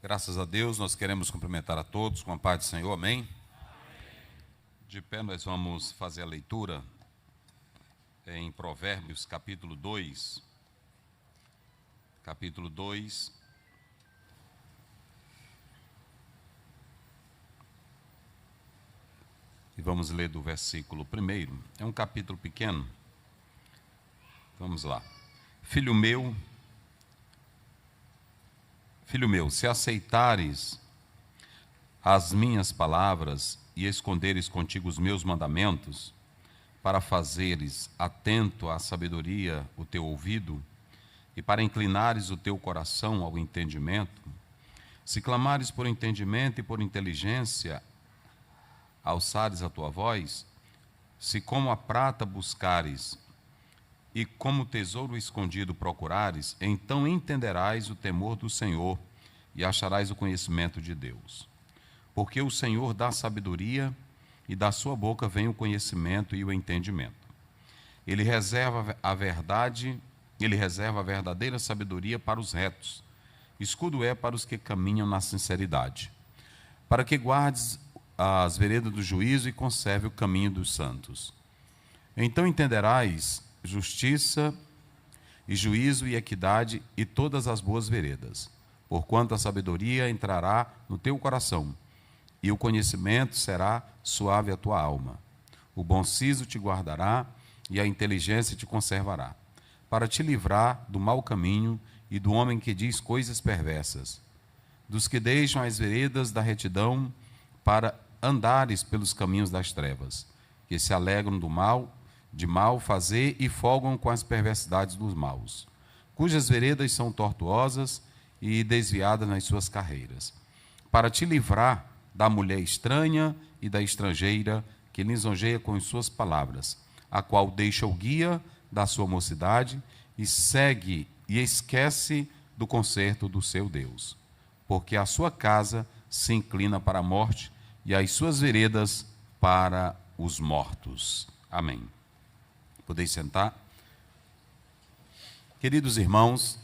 Graças a Deus, nós queremos cumprimentar a todos com a paz do Senhor, amém? De pé, nós vamos fazer a leitura em Provérbios, capítulo 2. Capítulo 2. E vamos ler do versículo 1. É um capítulo pequeno. Vamos lá. Filho meu, se aceitares as minhas palavras e esconderes contigo os meus mandamentos, para fazeres atento à sabedoria o teu ouvido, e para inclinares o teu coração ao entendimento, se clamares por entendimento e por inteligência, alçares a tua voz, se como a prata buscares e como tesouro escondido procurares, então entenderás o temor do Senhor e acharás o conhecimento de Deus. Porque o Senhor dá sabedoria e da sua boca vem o conhecimento e o entendimento. Ele reserva a verdadeira sabedoria para os retos. Escudo é para os que caminham na sinceridade. Para que guardes as veredas do juízo e conserve o caminho dos santos. Então entenderás justiça e juízo e equidade e todas as boas veredas, porquanto a sabedoria entrará no teu coração, e o conhecimento será suave à tua alma. O bom siso te guardará, e a inteligência te conservará, para te livrar do mau caminho e do homem que diz coisas perversas, dos que deixam as veredas da retidão para andares pelos caminhos das trevas, que se alegram de mal fazer e folgam com as perversidades dos maus, cujas veredas são tortuosas e desviadas nas suas carreiras, para te livrar da mulher estranha e da estrangeira que lisonjeia com as suas palavras, a qual deixa o guia da sua mocidade e segue e esquece do conserto do seu Deus, porque a sua casa se inclina para a morte e as suas veredas para os mortos. Amém. Podeis sentar. Queridos irmãos,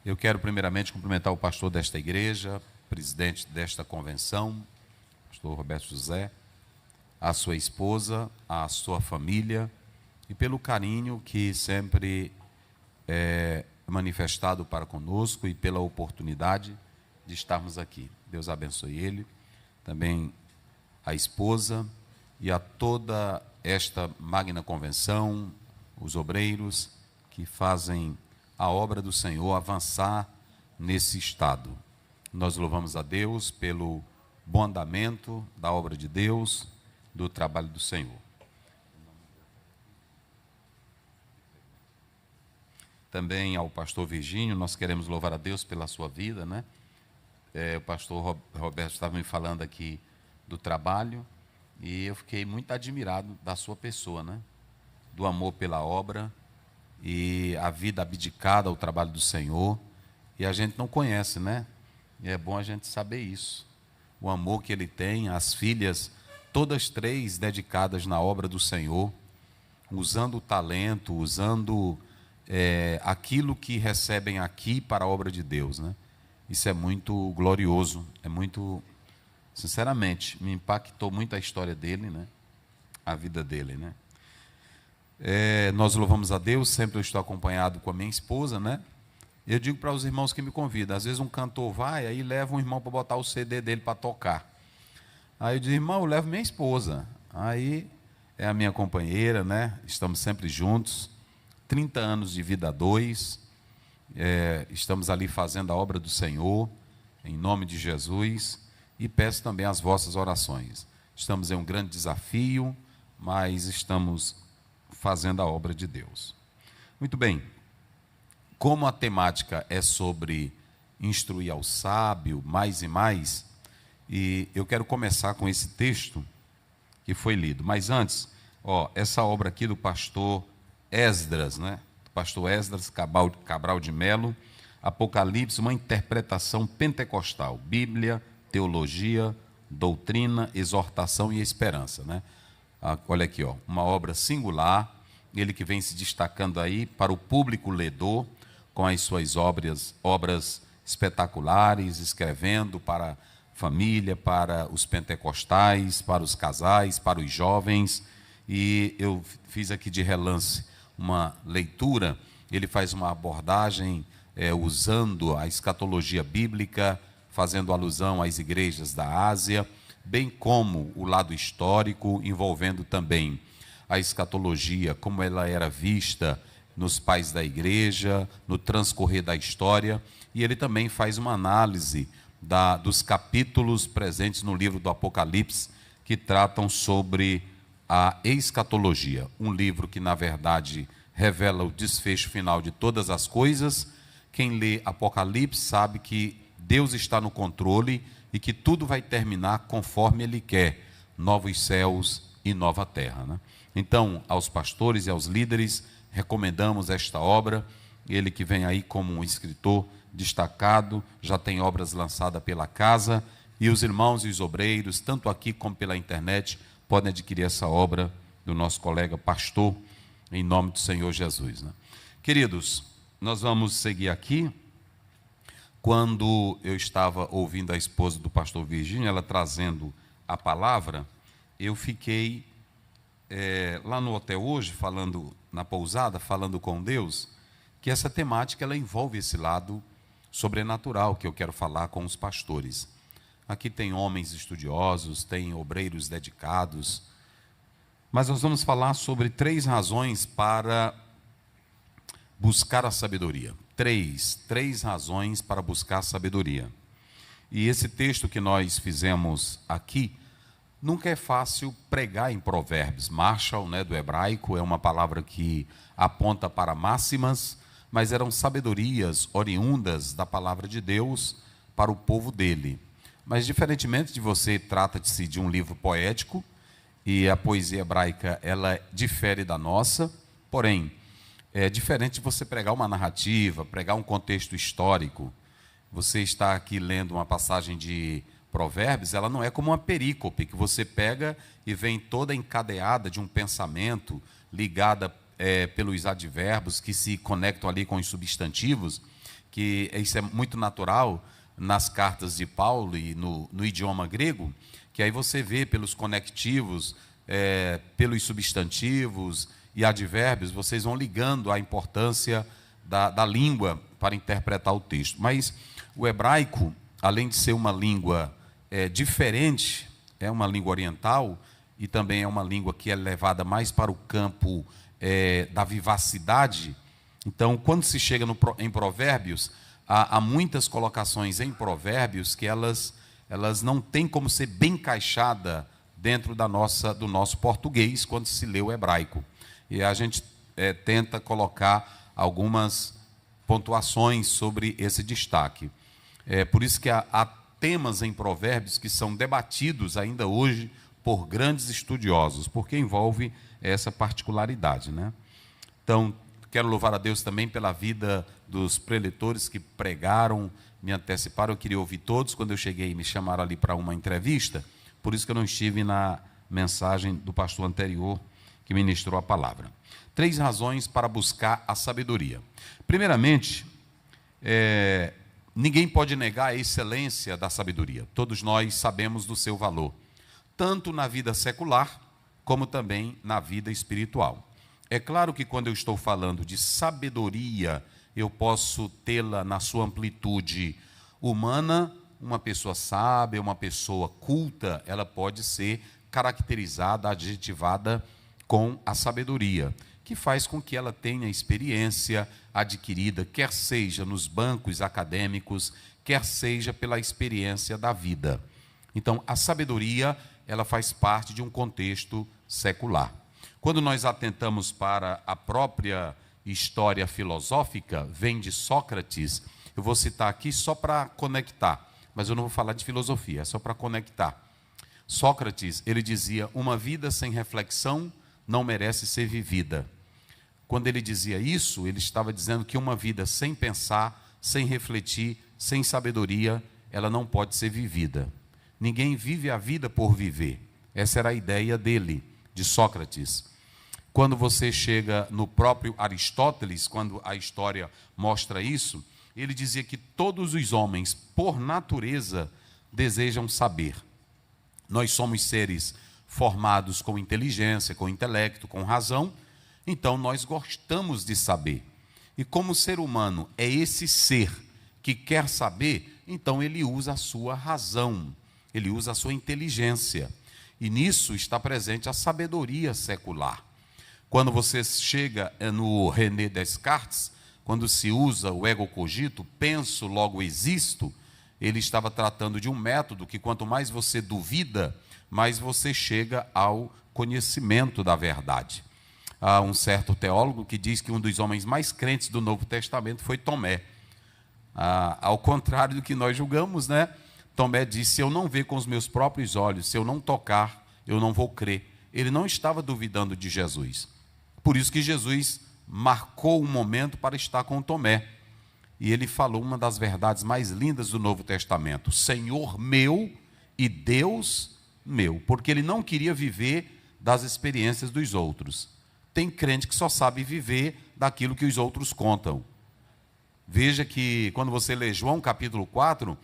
eu quero primeiramente cumprimentar o pastor desta igreja, presidente desta convenção, pastor Roberto José, a sua esposa, a sua família, e pelo carinho que sempre é manifestado para conosco e pela oportunidade de estarmos aqui. Deus abençoe ele, também a esposa e a toda esta magna convenção, os obreiros que fazem a obra do Senhor avançar nesse estado. Nós louvamos a Deus pelo bom andamento da obra de Deus, do trabalho do Senhor. Também ao pastor Virgínio, nós queremos louvar a Deus pela sua vida, né? O pastor Roberto estava me falando aqui do trabalho e eu fiquei muito admirado da sua pessoa, né? Do amor pela obra e a vida abdicada ao trabalho do Senhor. E a gente não conhece, né? E é bom a gente saber isso. O amor que ele tem, as filhas, todas três dedicadas na obra do Senhor, usando o talento, usando aquilo que recebem aqui para a obra de Deus, né? Isso é muito glorioso, é muito, sinceramente, me impactou muito a história dele, né? A vida dele, né? Nós louvamos a Deus, sempre eu estou acompanhado com a minha esposa, né? Eu digo para os irmãos que me convidam, às vezes um cantor vai, aí leva um irmão para botar o CD dele para tocar. Aí eu digo, irmão, eu levo minha esposa. Aí é a minha companheira, né? Estamos sempre juntos, 30 anos de vida a dois. Estamos ali fazendo a obra do Senhor, em nome de Jesus, e peço também as vossas orações. Estamos em um grande desafio, mas estamos fazendo a obra de Deus. Muito bem, como a temática é sobre instruir ao sábio, mais e mais, e eu quero começar com esse texto que foi lido. Mas antes, essa obra aqui do pastor Esdras, né? Pastor Esdras Cabral de Melo, Apocalipse, uma interpretação pentecostal, Bíblia, teologia, doutrina, exortação e esperança, né? Olha aqui, uma obra singular, ele que vem se destacando aí para o público ledor, com as suas obras espetaculares, escrevendo para família, para os pentecostais, para os casais, para os jovens. E eu fiz aqui de relance uma leitura. Ele faz uma abordagem usando a escatologia bíblica, fazendo alusão às igrejas da Ásia, bem como o lado histórico, envolvendo também a escatologia, como ela era vista nos pais da igreja, no transcorrer da história. E ele também faz uma análise dos capítulos presentes no livro do Apocalipse, que tratam sobre a escatologia, um livro que, na verdade, revela o desfecho final de todas as coisas. Quem lê Apocalipse sabe que Deus está no controle e que tudo vai terminar conforme Ele quer, novos céus e nova terra, né? Então, aos pastores e aos líderes, recomendamos esta obra. Ele que vem aí como um escritor destacado, já tem obras lançadas pela casa, e os irmãos e os obreiros, tanto aqui como pela internet, podem adquirir essa obra do nosso colega pastor, em nome do Senhor Jesus, né? Queridos, nós vamos seguir aqui. Quando eu estava ouvindo a esposa do pastor Virgínio, ela trazendo a palavra, eu fiquei lá no hotel hoje, falando na pousada, falando com Deus, que essa temática ela envolve esse lado sobrenatural que eu quero falar com os pastores. Aqui tem homens estudiosos, tem obreiros dedicados, mas nós vamos falar sobre 3 razões para buscar a sabedoria. Três razões para buscar a sabedoria. E esse texto que nós fizemos aqui, nunca é fácil pregar em provérbios. Marshall, né, do hebraico, é uma palavra que aponta para máximas, mas eram sabedorias oriundas da palavra de Deus para o povo dele. Mas, diferentemente de você, trata-se de um livro poético, e a poesia hebraica ela difere da nossa, porém, é diferente de você pregar uma narrativa, pregar um contexto histórico. Você está aqui lendo uma passagem de Provérbios, ela não é como uma perícope, que você pega e vem toda encadeada de um pensamento, ligada pelos advérbios que se conectam ali com os substantivos, que isso é muito natural nas cartas de Paulo e no idioma grego, que aí você vê pelos conectivos, pelos substantivos e advérbios, vocês vão ligando a importância da língua para interpretar o texto. Mas o hebraico, além de ser uma língua diferente, é uma língua oriental e também é uma língua que é levada mais para o campo da vivacidade. Então, quando se chega em Provérbios, há muitas colocações em Provérbios que elas não têm como ser bem encaixada dentro do nosso português quando se lê o hebraico. E a gente tenta colocar algumas pontuações sobre esse destaque. Por isso que há temas em Provérbios que são debatidos ainda hoje por grandes estudiosos, porque envolve essa particularidade, né? Então, quero louvar a Deus também pela vida dos preletores que pregaram, me anteciparam. Eu queria ouvir todos. Quando eu cheguei, me chamaram ali para uma entrevista, por isso que eu não estive na mensagem do pastor anterior que ministrou a palavra. 3 razões para buscar a sabedoria. Primeiramente, ninguém pode negar a excelência da sabedoria. Todos nós sabemos do seu valor, tanto na vida secular, como também na vida espiritual. É claro que quando eu estou falando de sabedoria, eu posso tê-la na sua amplitude humana. Uma pessoa sábia, uma pessoa culta, ela pode ser caracterizada, adjetivada com a sabedoria, que faz com que ela tenha experiência adquirida, quer seja nos bancos acadêmicos, quer seja pela experiência da vida. Então, a sabedoria, ela faz parte de um contexto secular. Quando nós atentamos para a própria história filosófica, vem de Sócrates. Eu vou citar aqui só para conectar, mas eu não vou falar de filosofia, é só para conectar. Sócrates, ele dizia: uma vida sem reflexão não merece ser vivida. Quando ele dizia isso, ele estava dizendo que uma vida sem pensar, sem refletir, sem sabedoria, ela não pode ser vivida. Ninguém vive a vida por viver. Essa era a ideia dele, de Sócrates. Quando você chega no próprio Aristóteles, quando a história mostra isso, ele dizia que todos os homens, por natureza, desejam saber. Nós somos seres formados com inteligência, com intelecto, com razão, então nós gostamos de saber. E como o ser humano é esse ser que quer saber, então ele usa a sua razão, ele usa a sua inteligência. E nisso está presente a sabedoria secular. Quando você chega no René Descartes, quando se usa o ego cogito, penso, logo existo, ele estava tratando de um método que quanto mais você duvida, mais você chega ao conhecimento da verdade. Há um certo teólogo que diz que um dos homens mais crentes do Novo Testamento foi Tomé. Ao contrário do que nós julgamos, né? Tomé disse: se eu não ver com os meus próprios olhos, se eu não tocar, eu não vou crer. Ele não estava duvidando de Jesus. Por isso que Jesus marcou um momento para estar com Tomé. E ele falou uma das verdades mais lindas do Novo Testamento: Senhor meu e Deus meu. Porque ele não queria viver das experiências dos outros. Tem crente que só sabe viver daquilo que os outros contam. Veja que quando você lê João capítulo 4,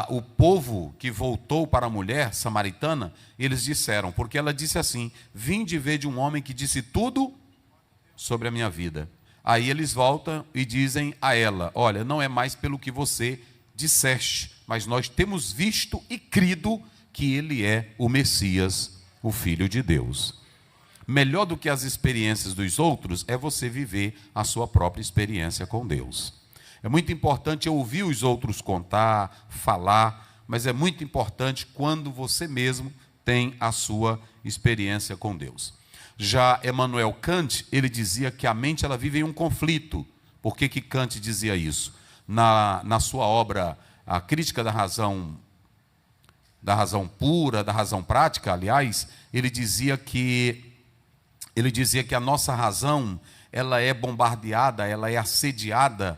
o povo que voltou para a mulher samaritana, eles disseram, porque ela disse assim: vinde ver de um homem que disse tudo sobre a minha vida. Aí eles voltam e dizem a ela: olha, não é mais pelo que você disseste, mas nós temos visto e crido que ele é o Messias, o Filho de Deus. Melhor do que as experiências dos outros é você viver a sua própria experiência com Deus. É muito importante ouvir os outros contar, falar, mas é muito importante quando você mesmo tem a sua experiência com Deus. Já Emmanuel Kant, ele dizia que a mente ela vive em um conflito. Por que Kant dizia isso? Na sua obra, A Crítica da Razão Pura, da Razão Prática, aliás, ele dizia que a nossa razão ela é bombardeada, ela é assediada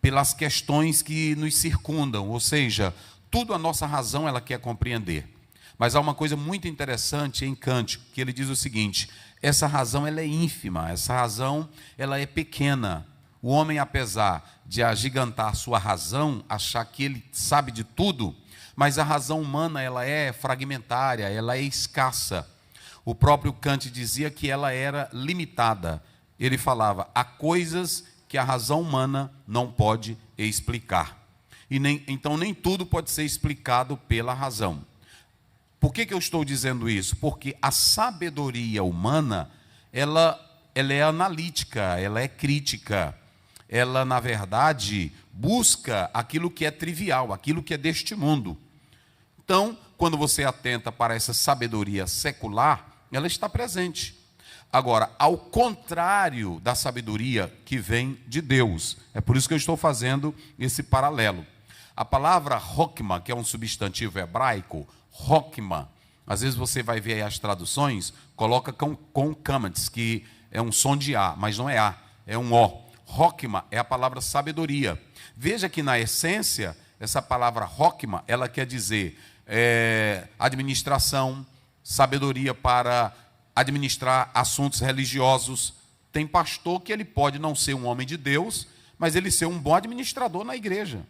pelas questões que nos circundam, ou seja, tudo a nossa razão ela quer compreender. Mas há uma coisa muito interessante em Kant, que ele diz o seguinte: essa razão ela é ínfima, essa razão ela é pequena. O homem, apesar de agigantar sua razão, achar que ele sabe de tudo, mas a razão humana ela é fragmentária, ela é escassa. O próprio Kant dizia que ela era limitada. Ele falava: há coisas que a razão humana não pode explicar. Então nem tudo pode ser explicado pela razão. Por que eu estou dizendo isso? Porque a sabedoria humana, ela é analítica, ela é crítica. Ela, na verdade, busca aquilo que é trivial, aquilo que é deste mundo. Então, quando você atenta para essa sabedoria secular, ela está presente. Agora, ao contrário da sabedoria que vem de Deus. É por isso que eu estou fazendo esse paralelo. A palavra hokma, que é um substantivo hebraico, hokma, às vezes você vai ver aí as traduções, coloca com kamatz, que é um som de A, mas não é A, é um O. Hokma é a palavra sabedoria. Veja que na essência, essa palavra hokma, ela quer dizer administração, sabedoria para administrar assuntos religiosos. Tem pastor que ele pode não ser um homem de Deus, mas ele ser um bom administrador na igreja.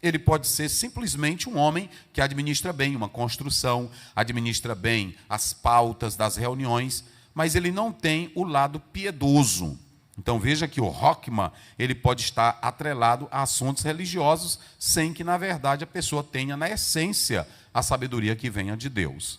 Ele pode ser simplesmente um homem que administra bem uma construção, administra bem as pautas das reuniões, mas ele não tem o lado piedoso. Então veja que o hokma, ele pode estar atrelado a assuntos religiosos, sem que na verdade a pessoa tenha na essência a sabedoria que venha de Deus.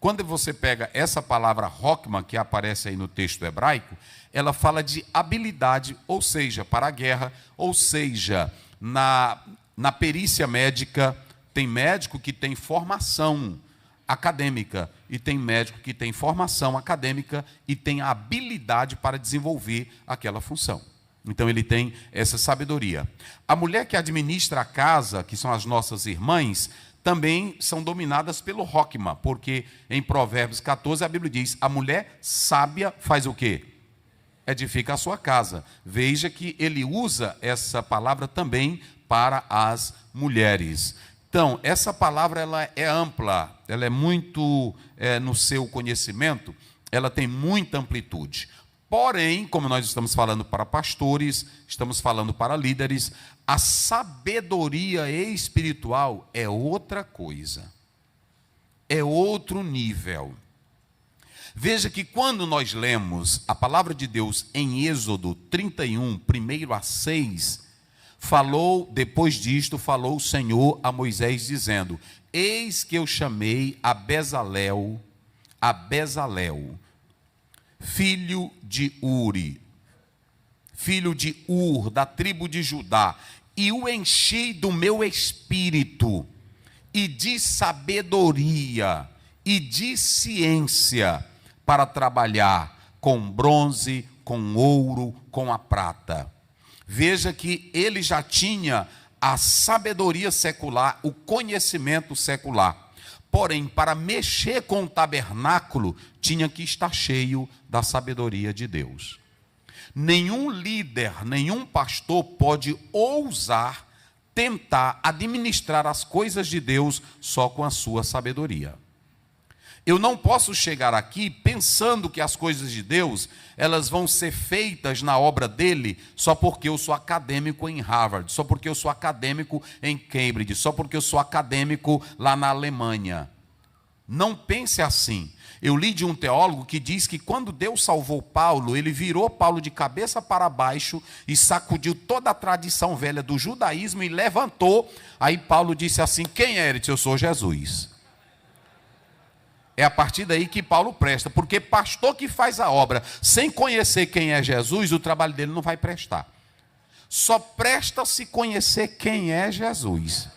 Quando você pega essa palavra hokma, que aparece aí no texto hebraico, ela fala de habilidade, ou seja, para a guerra, ou seja, na perícia médica. Tem médico que tem formação acadêmica, e tem médico que tem formação acadêmica e tem a habilidade para desenvolver aquela função. Então ele tem essa sabedoria. A mulher que administra a casa, que são as nossas irmãs, também são dominadas pelo hokma, porque em Provérbios 14 a Bíblia diz: a mulher sábia faz o quê? Edifica a sua casa. Veja que ele usa essa palavra também para as mulheres. Então, essa palavra ela é ampla, ela é muito, no seu conhecimento, ela tem muita amplitude. Porém, como nós estamos falando para pastores, estamos falando para líderes, a sabedoria espiritual é outra coisa, é outro nível. Veja que quando nós lemos a palavra de Deus em Êxodo 31, 1-6, depois disto, falou o Senhor a Moisés, dizendo: eis que eu chamei a Bezalel, filho de Uri, filho de Ur, da tribo de Judá, e o enchi do meu espírito, e de sabedoria, e de ciência, para trabalhar com bronze, com ouro, com a prata. Veja que ele já tinha a sabedoria secular, o conhecimento secular. Porém, para mexer com o tabernáculo, tinha que estar cheio da sabedoria de Deus. Nenhum líder, nenhum pastor pode ousar tentar administrar as coisas de Deus só com a sua sabedoria. Eu não posso chegar aqui pensando que as coisas de Deus, elas vão ser feitas na obra dele só porque eu sou acadêmico em Harvard, só porque eu sou acadêmico em Cambridge, só porque eu sou acadêmico lá na Alemanha. Não pense assim. Eu li de um teólogo que diz que quando Deus salvou Paulo, ele virou Paulo de cabeça para baixo e sacudiu toda a tradição velha do judaísmo e levantou. Aí Paulo disse assim: quem é ele? Eu sou Jesus. É a partir daí que Paulo presta, porque pastor que faz a obra sem conhecer quem é Jesus, o trabalho dele não vai prestar. Só presta se conhecer quem é Jesus.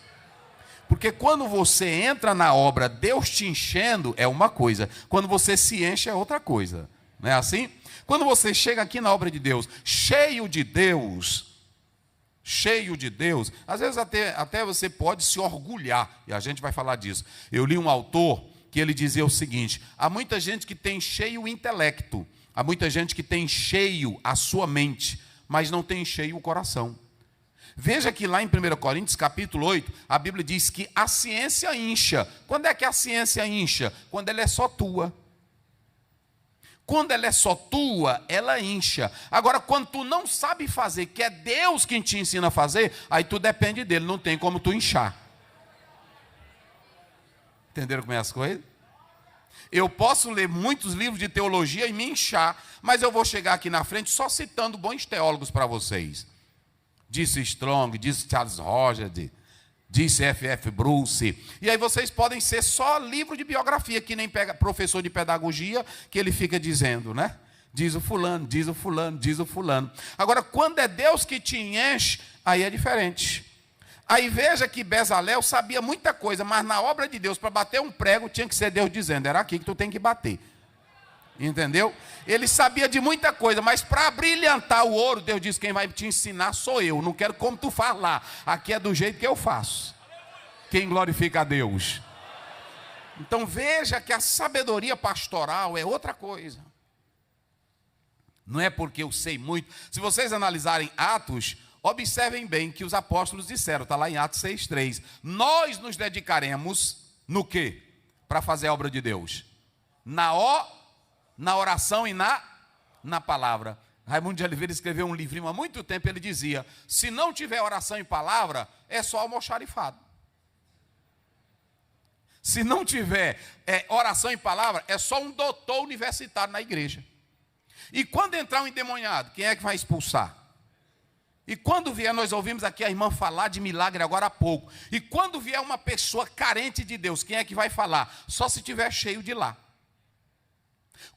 Porque quando você entra na obra, Deus te enchendo é uma coisa, quando você se enche é outra coisa. Não é assim? Quando você chega aqui na obra de Deus, cheio de Deus, às vezes até você pode se orgulhar, e a gente vai falar disso. Eu li um autor que ele dizia o seguinte: há muita gente que tem cheio o intelecto, há muita gente que tem cheio a sua mente, mas não tem cheio o coração. Veja que lá em 1 Coríntios capítulo 8, a Bíblia diz que a ciência incha. Quando é que a ciência incha? Quando ela é só tua. Quando ela é só tua, ela incha. Agora, quando tu não sabe fazer, que é Deus quem te ensina a fazer, aí tu depende dele, não tem como tu inchar. Entenderam como é as coisas? Eu posso ler muitos livros de teologia e me inchar, mas eu vou chegar aqui na frente só citando bons teólogos para vocês. Disse Strong, disse Charles Rogers, disse F.F. Bruce. E aí vocês podem ser só livro de biografia, que nem professor de pedagogia, que ele fica dizendo, né? Diz o fulano, diz o fulano, diz o fulano. Agora, quando é Deus que te enche, aí é diferente. Aí veja que Bezalel sabia muita coisa, mas na obra de Deus, para bater um prego, tinha que ser Deus dizendo: era aqui que tu tem que bater. Entendeu? Ele sabia de muita coisa, mas para brilhantar o ouro, Deus disse: quem vai te ensinar sou eu. Não quero como tu faz lá. Aqui é do jeito que eu faço. Quem glorifica a Deus? Então veja que a sabedoria pastoral é outra coisa. Não é porque eu sei muito. Se vocês analisarem Atos, observem bem que os apóstolos disseram, está lá em Atos 6,3. Nós nos dedicaremos no quê? Para fazer a obra de Deus? Na oração e na palavra. Raimundo de Oliveira escreveu um livrinho há muito tempo, ele dizia: se não tiver oração e palavra, é só almoxarifado. Se não tiver oração e palavra, é só um doutor universitário na igreja. E quando entrar um endemoniado, quem é que vai expulsar? E quando vier, nós ouvimos aqui a irmã falar de milagre agora há pouco. E quando vier uma pessoa carente de Deus, quem é que vai falar? Só se tiver cheio de lá.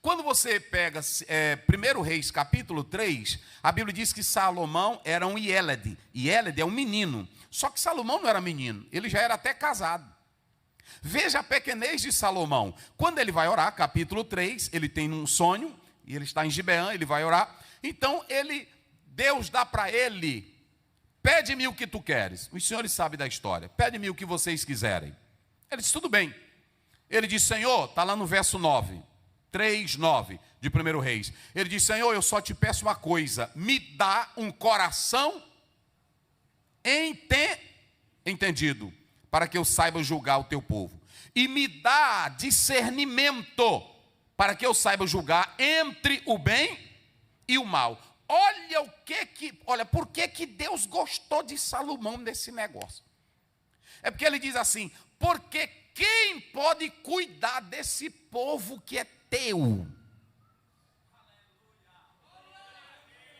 Quando você pega 1 Reis capítulo 3, a Bíblia diz que Salomão era um Iélede. Iélede é um menino. Só que Salomão não era menino, ele já era até casado. Veja a pequenez de Salomão. Quando ele vai orar, capítulo 3, ele tem um sonho, e ele está em Gibeã, ele vai orar. Então Deus dá para ele: pede-me o que tu queres. Os senhores sabem da história. Pede-me o que vocês quiserem. Ele disse: tudo bem. Ele disse: Senhor, está lá no verso 9, 3:9 de 1 Reis. Ele disse: Senhor, eu só te peço uma coisa: me dá um coração entendido, para que eu saiba julgar o teu povo. E me dá discernimento, para que eu saiba julgar entre o bem e o mal. Olha, por que Deus gostou de Salomão nesse negócio? É porque ele diz assim: porque quem pode cuidar desse povo que é teu?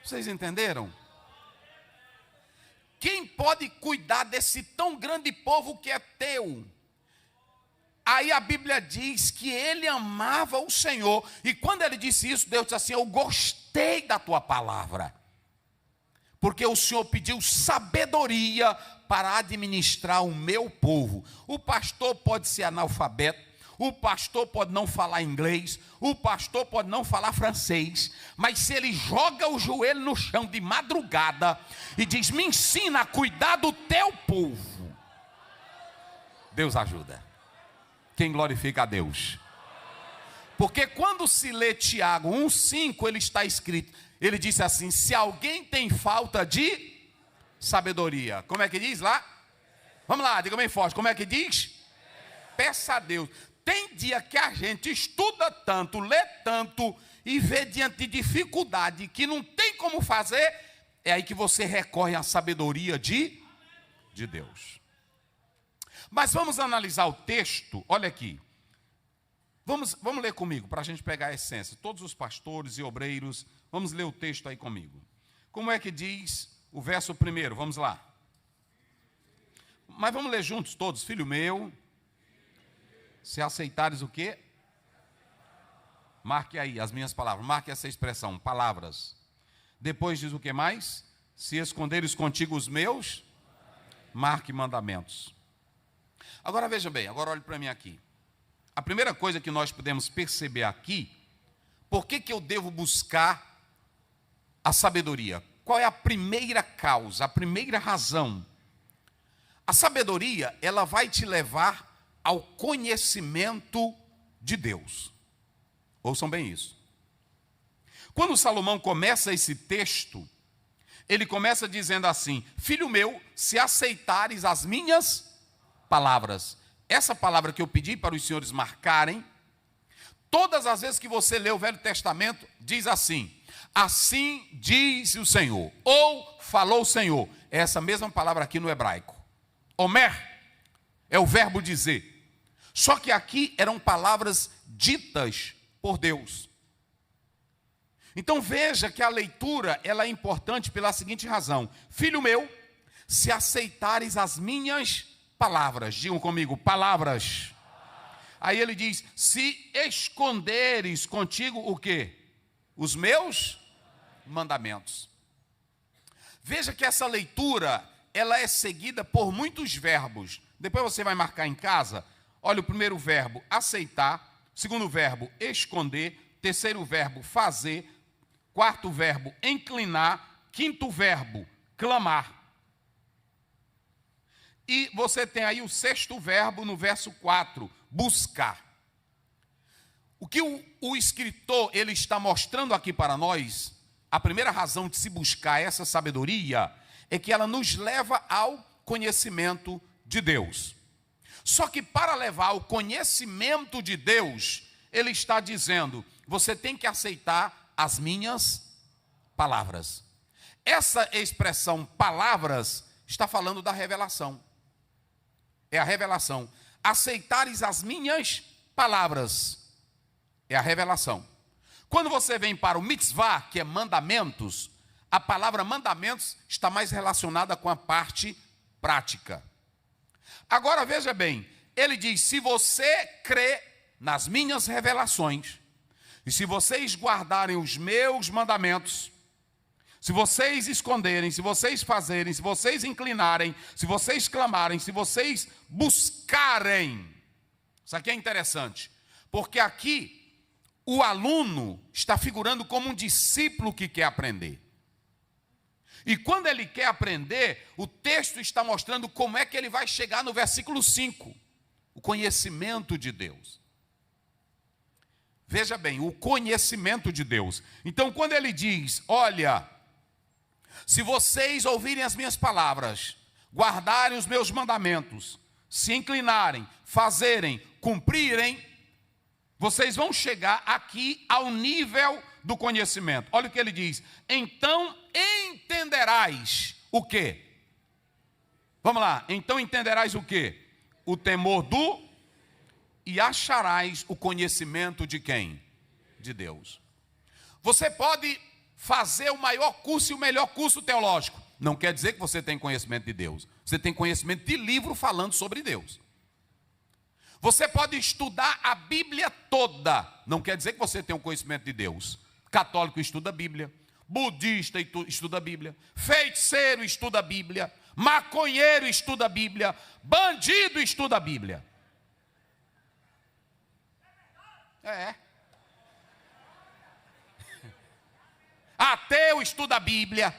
Vocês entenderam? Quem pode cuidar desse tão grande povo que é teu? Aí a Bíblia diz que ele amava o Senhor. E quando ele disse isso, Deus disse assim: eu gostei da tua palavra. Porque o Senhor pediu sabedoria para administrar o meu povo. O pastor pode ser analfabeto, o pastor pode não falar inglês, o pastor pode não falar francês, mas se ele joga o joelho no chão de madrugada e diz: me ensina a cuidar do teu povo, Deus ajuda. Quem glorifica a Deus? Porque quando se lê Tiago 1,5, ele está escrito, ele disse assim: se alguém tem falta de sabedoria, como é que diz lá? Vamos lá, diga bem forte, como é que diz? Peça a Deus. Tem dia que a gente estuda tanto, lê tanto e vê diante de dificuldade que não tem como fazer, é aí que você recorre à sabedoria de Deus. Mas vamos analisar o texto, olha aqui. Vamos ler comigo, para a gente pegar a essência. Todos os pastores e obreiros, vamos ler o texto aí comigo. Como é que diz o verso primeiro? Vamos lá. Mas vamos ler juntos todos. Filho meu, se aceitares o quê? Marque aí as minhas palavras, marque essa expressão, palavras. Depois diz o que mais? Se esconderes contigo os meus, marque mandamentos. Agora veja bem, agora olhe para mim aqui. A primeira coisa que nós podemos perceber aqui, por que eu devo buscar a sabedoria? Qual é a primeira causa, a primeira razão? A sabedoria, ela vai te levar ao conhecimento de Deus. Ouçam bem isso. Quando Salomão começa esse texto, ele começa dizendo assim: filho meu, se aceitares as minhas palavras. Essa palavra que eu pedi para os senhores marcarem, todas as vezes que você lê o Velho Testamento, diz assim: assim diz o Senhor, ou falou o Senhor. É essa mesma palavra aqui no hebraico. Omer é o verbo dizer. Só que aqui eram palavras ditas por Deus. Então veja que a leitura ela é importante pela seguinte razão: filho meu, se aceitares as minhas palavras, digam comigo, palavras. Aí ele diz: se esconderes contigo o quê? Os meus mandamentos. Veja que essa leitura, ela é seguida por muitos verbos. Depois você vai marcar em casa. Olha o primeiro verbo, aceitar. Segundo verbo, esconder. Terceiro verbo, fazer. Quarto verbo, inclinar. Quinto verbo, clamar. E você tem aí o sexto verbo no verso 4, buscar. O que o escritor ele está mostrando aqui para nós, a primeira razão de se buscar essa sabedoria, é que ela nos leva ao conhecimento de Deus. Só que para levar ao conhecimento de Deus, ele está dizendo: você tem que aceitar as minhas palavras. Essa expressão palavras está falando da revelação. É a revelação. Aceitares as minhas palavras. É a revelação. Quando você vem para o mitzvah, que é mandamentos, a palavra mandamentos está mais relacionada com a parte prática. Agora veja bem, ele diz: se você crê nas minhas revelações, e se vocês guardarem os meus mandamentos, se vocês esconderem, se vocês fazerem, se vocês inclinarem, se vocês clamarem, se vocês buscarem. Isso aqui é interessante, porque aqui o aluno está figurando como um discípulo que quer aprender. E quando ele quer aprender, o texto está mostrando como é que ele vai chegar no versículo 5. O conhecimento de Deus. Veja bem, o conhecimento de Deus. Então, quando ele diz: olha, se vocês ouvirem as minhas palavras, guardarem os meus mandamentos, se inclinarem, fazerem, cumprirem, vocês vão chegar aqui ao nível do conhecimento. Olha o que ele diz. Então entenderás o quê? Vamos lá. Então entenderás o quê? O temor do... E acharás o conhecimento de quem? De Deus. Você pode fazer o maior curso e o melhor curso teológico. Não quer dizer que você tem conhecimento de Deus. Você tem conhecimento de livro falando sobre Deus. Você pode estudar a Bíblia toda. Não quer dizer que você tem um conhecimento de Deus. Católico estuda a Bíblia. Budista estuda a Bíblia. Feiticeiro estuda a Bíblia. Maconheiro estuda a Bíblia. Bandido estuda a Bíblia. É. Ateu estuda a Bíblia.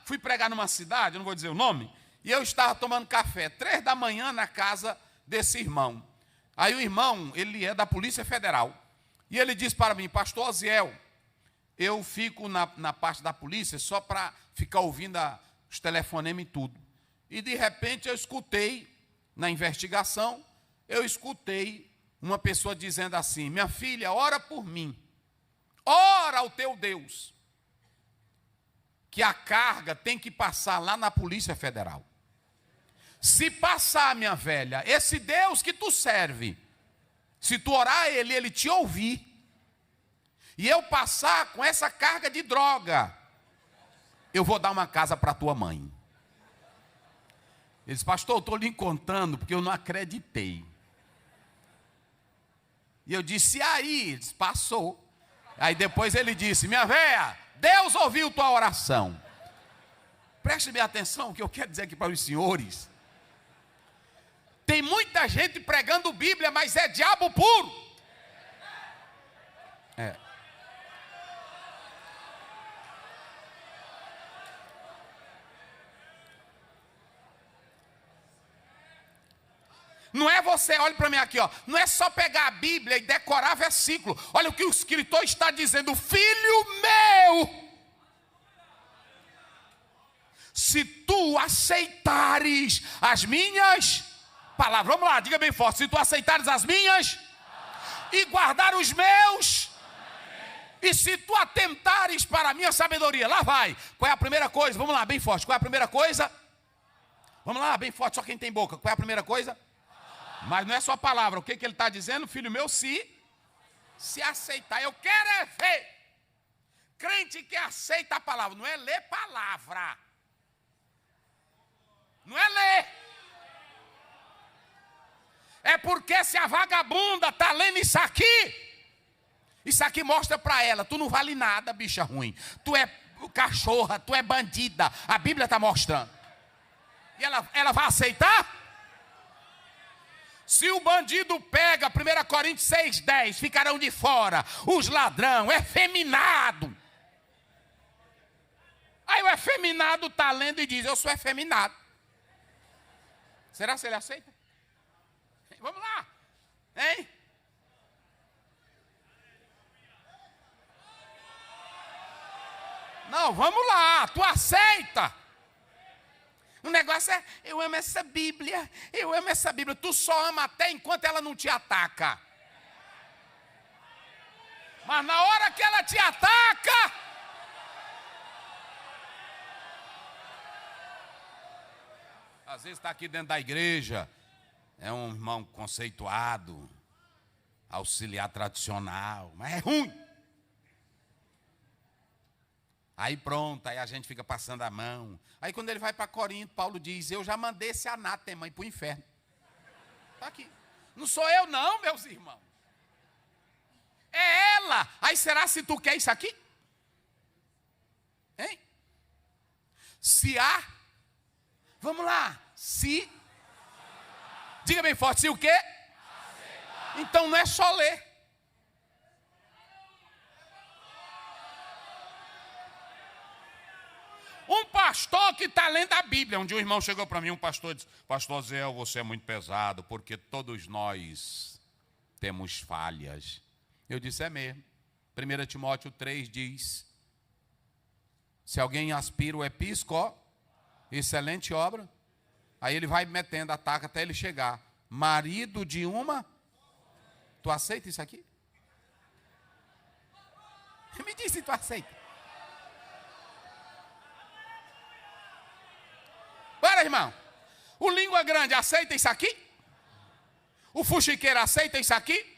Fui pregar numa cidade, eu não vou dizer o nome, e eu estava tomando café, 3 da manhã na casa desse irmão. Aí o irmão, ele é da Polícia Federal, e ele disse para mim, pastor Oziel, eu fico na parte da polícia só para ficar ouvindo os telefonemas e tudo. E de repente eu escutei, na investigação, uma pessoa dizendo assim, minha filha, ora por mim. Ora ao teu Deus, que a carga tem que passar lá na Polícia Federal. Se passar, minha velha, esse Deus que tu serve, se tu orar a ele te ouvir, e eu passar com essa carga de droga, eu vou dar uma casa para tua mãe. Ele disse, pastor, eu estou lhe contando porque eu não acreditei. E eu disse, e aí? Ele disse, passou. Aí depois ele disse, minha véia, Deus ouviu tua oração. Preste bem atenção, o que eu quero dizer aqui para os senhores. Tem muita gente pregando Bíblia, mas é diabo puro. É. Não é você, olha para mim aqui, ó. Não é só pegar a Bíblia e decorar versículo. Olha o que o escritor está dizendo. Filho meu, se tu aceitares as minhas palavras. Vamos lá, diga bem forte. Se tu aceitares as minhas e guardar os meus. E se tu atentares para a minha sabedoria. Lá vai. Qual é a primeira coisa? Vamos lá, bem forte. Qual é a primeira coisa? Vamos lá, bem forte, só quem tem boca. Qual é a primeira coisa? Mas não é só palavra. O que ele está dizendo? Filho meu, se aceitar. Eu quero é ver. Crente que aceita a palavra. Não é ler palavra. Não é ler. É porque se a vagabunda está lendo isso aqui mostra para ela. Tu não vale nada, bicha ruim. Tu é cachorra, tu é bandida. A Bíblia está mostrando. E ela vai aceitar? Se o bandido pega 1 Coríntios 6,10, ficarão de fora os ladrão, efeminado. Aí o efeminado está lendo e diz, eu sou efeminado. Será que ele aceita? Vamos lá, hein? Não, vamos lá, tu aceita. O negócio é, eu amo essa Bíblia. Tu só ama até enquanto ela não te ataca. Mas na hora que ela te ataca, às vezes está aqui dentro da igreja, é um irmão conceituado, auxiliar tradicional, mas é ruim. Aí pronto, aí a gente fica passando a mão. Aí quando ele vai para Corinto, Paulo diz, eu já mandei esse anátema ir para o inferno. Está aqui. Não sou eu não, meus irmãos. É ela. Aí será se tu quer isso aqui? Hein? Se há. Vamos lá. Se. Diga bem forte, se o quê? Então não é só ler. Um pastor que está lendo a Bíblia. Um dia um irmão chegou para mim, um pastor disse, pastor Zé, você é muito pesado, porque todos nós temos falhas. Eu disse, é mesmo. 1 Timóteo 3 diz, se alguém aspira o episco, excelente obra, aí ele vai metendo, ataca até ele chegar. Marido de uma, tu aceita isso aqui? Me diz se tu aceita. Bora, irmão. O língua grande aceita isso aqui? O fuxiqueiro aceita isso aqui?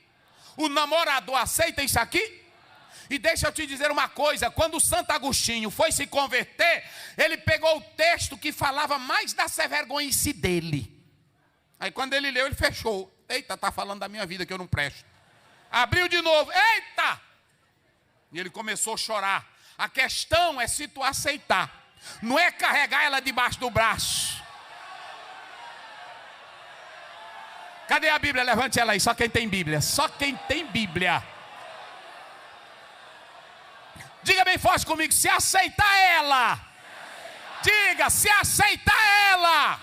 O namorador aceita isso aqui? E deixa eu te dizer uma coisa, quando Santo Agostinho foi se converter, ele pegou o texto que falava mais da vergonhice dele. Aí quando ele leu, ele fechou. Eita, está falando da minha vida que eu não presto. Abriu de novo, eita! E ele começou a chorar. A questão é se tu aceitar. Não é carregar ela debaixo do braço. Cadê a Bíblia? Levante ela aí, só quem tem Bíblia. Só quem tem Bíblia. Diga bem forte comigo, se aceitar ela. Diga, se aceitar ela.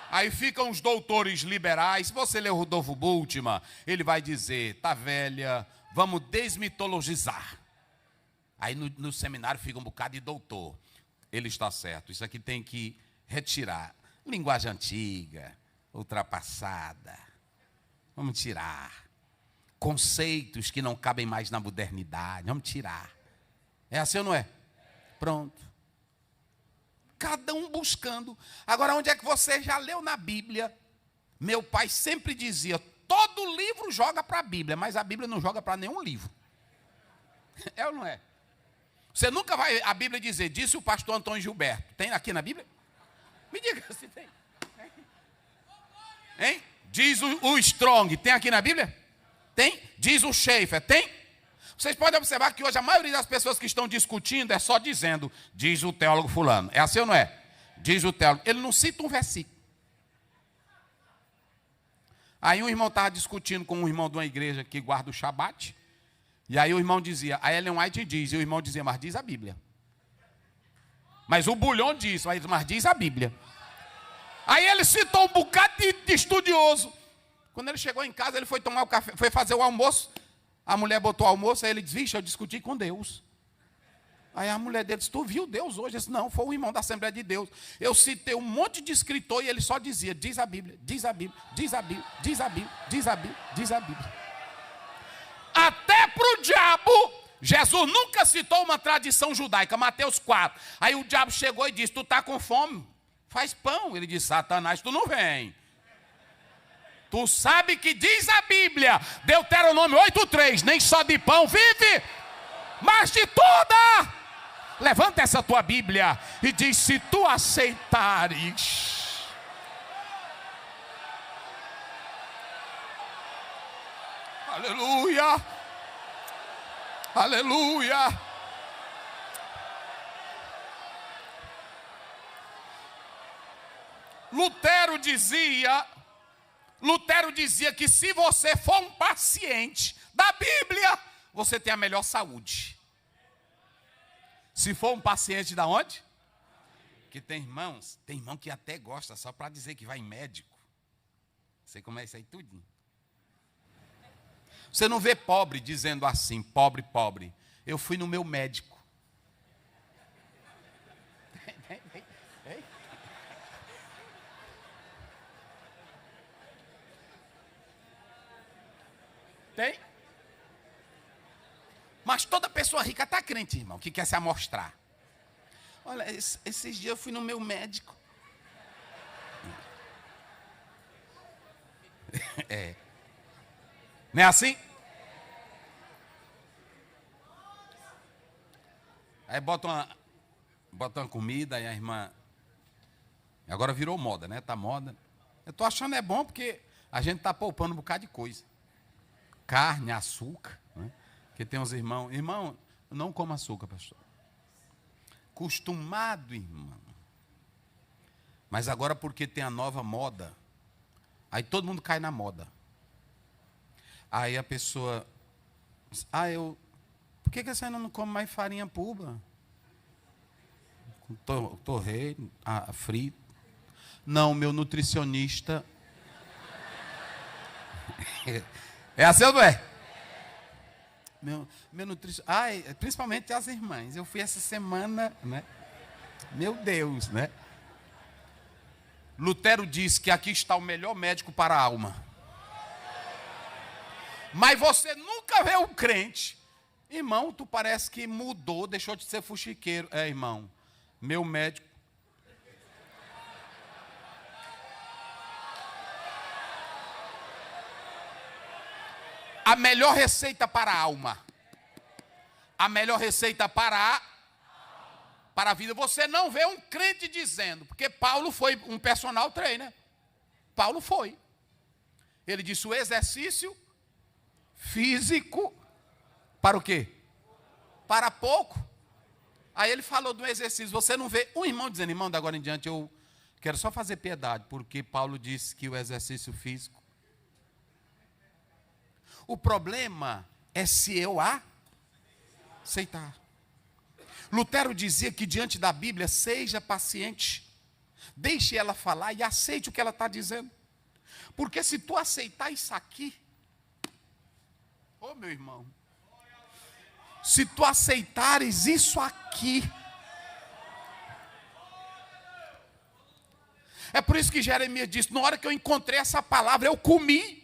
Aí ficam os doutores liberais. Se você ler o Rudolfo Bultmann, ele vai dizer, tá velha, vamos desmitologizar. Aí no seminário fica um bocado de doutor. Ele está certo, isso aqui tem que retirar. Linguagem antiga, ultrapassada. Vamos tirar. Conceitos que não cabem mais na modernidade. Vamos tirar. É assim ou não é? Pronto. Cada um buscando. Agora, onde é que você já leu na Bíblia? Meu pai sempre dizia, todo livro joga para a Bíblia, mas a Bíblia não joga para nenhum livro. É ou não é? Você nunca vai a Bíblia dizer, disse o pastor Antônio Gilberto. Tem aqui na Bíblia? Me diga se tem. Hein? Diz o Strong, tem aqui na Bíblia? Tem? Diz o Schaeffer, tem? Vocês podem observar que hoje a maioria das pessoas que estão discutindo é só dizendo, diz o teólogo fulano. É assim ou não é? Diz o teólogo. Ele não cita um versículo. Aí um irmão estava discutindo com um irmão de uma igreja que guarda o Shabat. E aí o irmão dizia, a Ellen White diz. E o irmão dizia, mas diz a Bíblia. Mas o Bulhão diz, mas diz a Bíblia. Aí ele citou um bocado de estudioso. Quando ele chegou em casa, ele foi tomar o café, foi fazer o almoço. A mulher botou o almoço, aí ele disse, vixe, eu discuti com Deus. Aí a mulher dele disse, tu viu Deus hoje? Eu disse, não, foi o irmão da Assembleia de Deus. Eu citei um monte de escritor e ele só dizia, diz a Bíblia, diz a Bíblia, diz a Bíblia, diz a Bíblia, diz a Bíblia, diz a Bíblia. Até para o diabo, Jesus nunca citou uma tradição judaica, Mateus 4. Aí o diabo chegou e disse, tu está com fome? Faz pão. Ele disse, Satanás, tu não vem. Tu sabe que diz a Bíblia, Deuteronômio 8:3, nem só de pão vive, mas de toda. Levanta essa tua Bíblia e diz, se tu aceitares. Aleluia. Aleluia. Lutero dizia que se você for um paciente da Bíblia, você tem a melhor saúde. Se for um paciente da onde? Que tem irmãos, tem irmão que até gosta só para dizer que vai em médico. Sei como é isso aí tudinho. Você não vê pobre dizendo assim, pobre, pobre. Eu fui no meu médico. Tem? Mas toda pessoa rica está crente, irmão, que quer se amostrar. Olha, esses dias eu fui no meu médico. É. Não é assim? Aí bota uma comida e a irmã... Agora virou moda, né? Tá moda. Eu tô achando é bom porque a gente tá poupando um bocado de coisa. Carne, açúcar, né? Porque tem uns irmãos... Irmão, não coma açúcar, pastor. Acostumado, irmão. Mas agora porque tem a nova moda, aí todo mundo cai na moda. Aí a pessoa... Por que você não come mais farinha pulba? Torresmo, frito. Não, meu nutricionista... É assim ou não é? Meu nutricionista... principalmente as irmãs. Eu fui essa semana, né? Meu Deus, né? Lutero diz que aqui está o melhor médico para a alma. Mas você nunca vê um crente Irmão, tu parece que mudou, deixou de ser fuxiqueiro. É, irmão, meu médico. A melhor receita para a alma. A melhor receita para a vida. Você não vê um crente dizendo, porque Paulo foi um personal trainer. Paulo foi. Ele disse o exercício físico para o quê? Para pouco. Aí ele falou do exercício. Você não vê um irmão dizendo, irmão, de agora em diante eu quero só fazer piedade, porque Paulo disse que o exercício físico. O problema é se eu aceitar. Lutero dizia que diante da Bíblia, seja paciente. Deixe ela falar e aceite o que ela está dizendo. Porque se tu aceitar isso aqui, ô meu irmão, se tu aceitares isso aqui, é por isso que Jeremias disse, na hora que eu encontrei essa palavra, eu comi.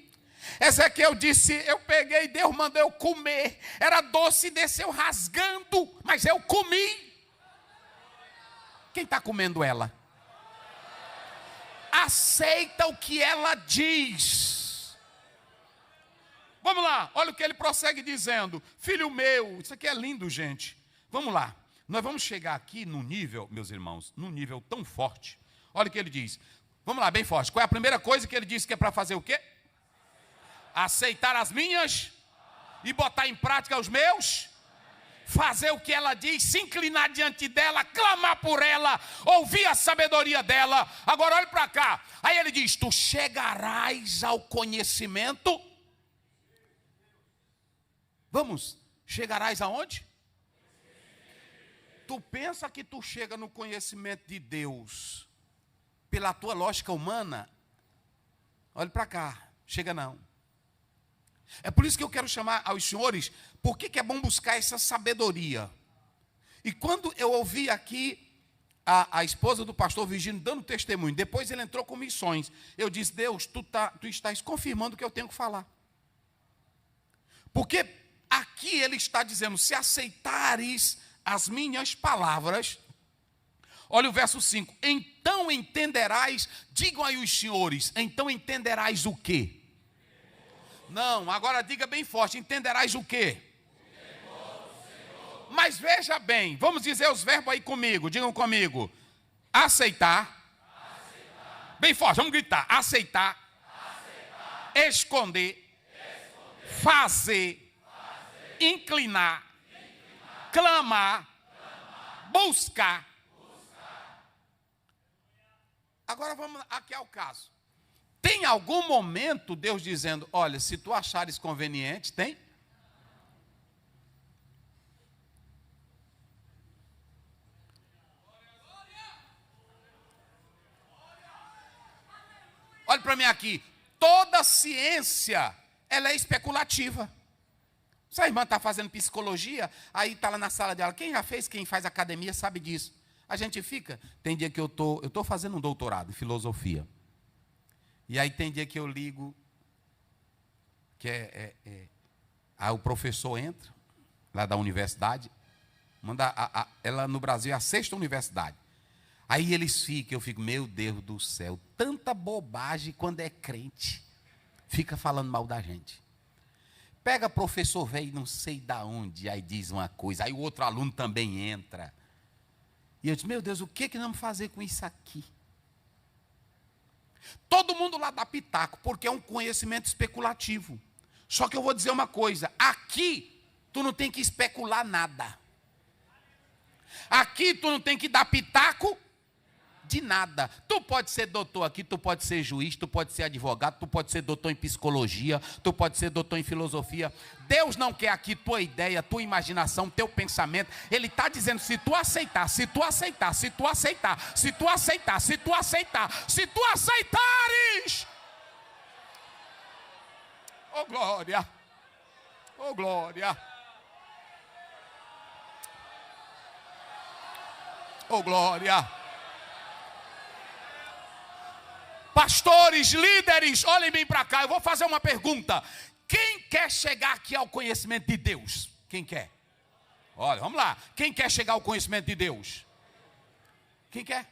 Ezequiel disse, eu peguei, Deus mandou eu comer. Era doce e desceu rasgando, mas eu comi. Quem está comendo ela? Aceita o que ela diz. Vamos lá, olha o que ele prossegue dizendo. Filho meu, isso aqui é lindo, gente. Vamos lá, nós vamos chegar aqui num nível, meus irmãos, num nível tão forte. Olha o que ele diz. Vamos lá, bem forte. Qual é a primeira coisa que ele disse que é para fazer o quê? Aceitar as minhas e botar em prática os meus. Fazer o que ela diz, se inclinar diante dela, clamar por ela, ouvir a sabedoria dela. Agora olhe para cá. Aí ele diz, tu chegarás ao conhecimento. Vamos, chegarás aonde? Tu pensa que tu chega no conhecimento de Deus pela tua lógica humana? Olhe para cá, chega não. É por isso que eu quero chamar aos senhores, por que é bom buscar essa sabedoria? E quando eu ouvi aqui a esposa do pastor Virgínio dando testemunho, depois ele entrou com missões, eu disse, Deus, tu estás confirmando o que eu tenho que falar. Porque aqui ele está dizendo, se aceitares as minhas palavras, olha o verso 5, então entenderás, digam aí os senhores, então entenderás o quê? Não, agora diga bem forte, entenderás o quê? Mas veja bem, vamos dizer os verbos aí comigo, digam comigo. Aceitar. Bem forte, vamos gritar. Aceitar. Esconder. Fazer. Inclinar. Clamar. Buscar. Agora vamos aqui ao caso. Tem algum momento Deus dizendo, olha, se tu achares conveniente, tem? Olha para mim aqui, toda ciência, ela é especulativa. Se a irmã está fazendo psicologia, aí está lá na sala dela, quem já fez, quem faz academia sabe disso. A gente fica, tem dia que eu estou fazendo um doutorado em filosofia. E aí tem dia que eu ligo, que aí o professor entra, lá da universidade, ela no Brasil é a 6ª universidade. Aí eles ficam, eu fico, meu Deus do céu, tanta bobagem quando é crente, fica falando mal da gente. Pega professor velho, não sei da onde, aí diz uma coisa, aí o outro aluno também entra. E eu disse, meu Deus, o que nós vamos fazer com isso aqui? Todo mundo lá dá pitaco, porque é um conhecimento especulativo. Só que eu vou dizer uma coisa, aqui tu não tem que especular nada. Aqui tu não tem que dar pitaco de nada. Tu pode ser doutor aqui, tu pode ser juiz, tu pode ser advogado, tu pode ser doutor em psicologia, tu pode ser doutor em filosofia. Deus não quer aqui tua ideia, tua imaginação, teu pensamento. Ele está dizendo, se tu aceitar, se tu aceitar, se tu aceitar, se tu aceitar, se tu aceitar, se tu aceitares. Oh glória, oh glória, oh glória. Pastores, líderes, olhem bem para cá, eu vou fazer uma pergunta. Quem quer chegar aqui ao conhecimento de Deus? Quem quer? Olha, vamos lá. Quem quer chegar ao conhecimento de Deus? Quem quer?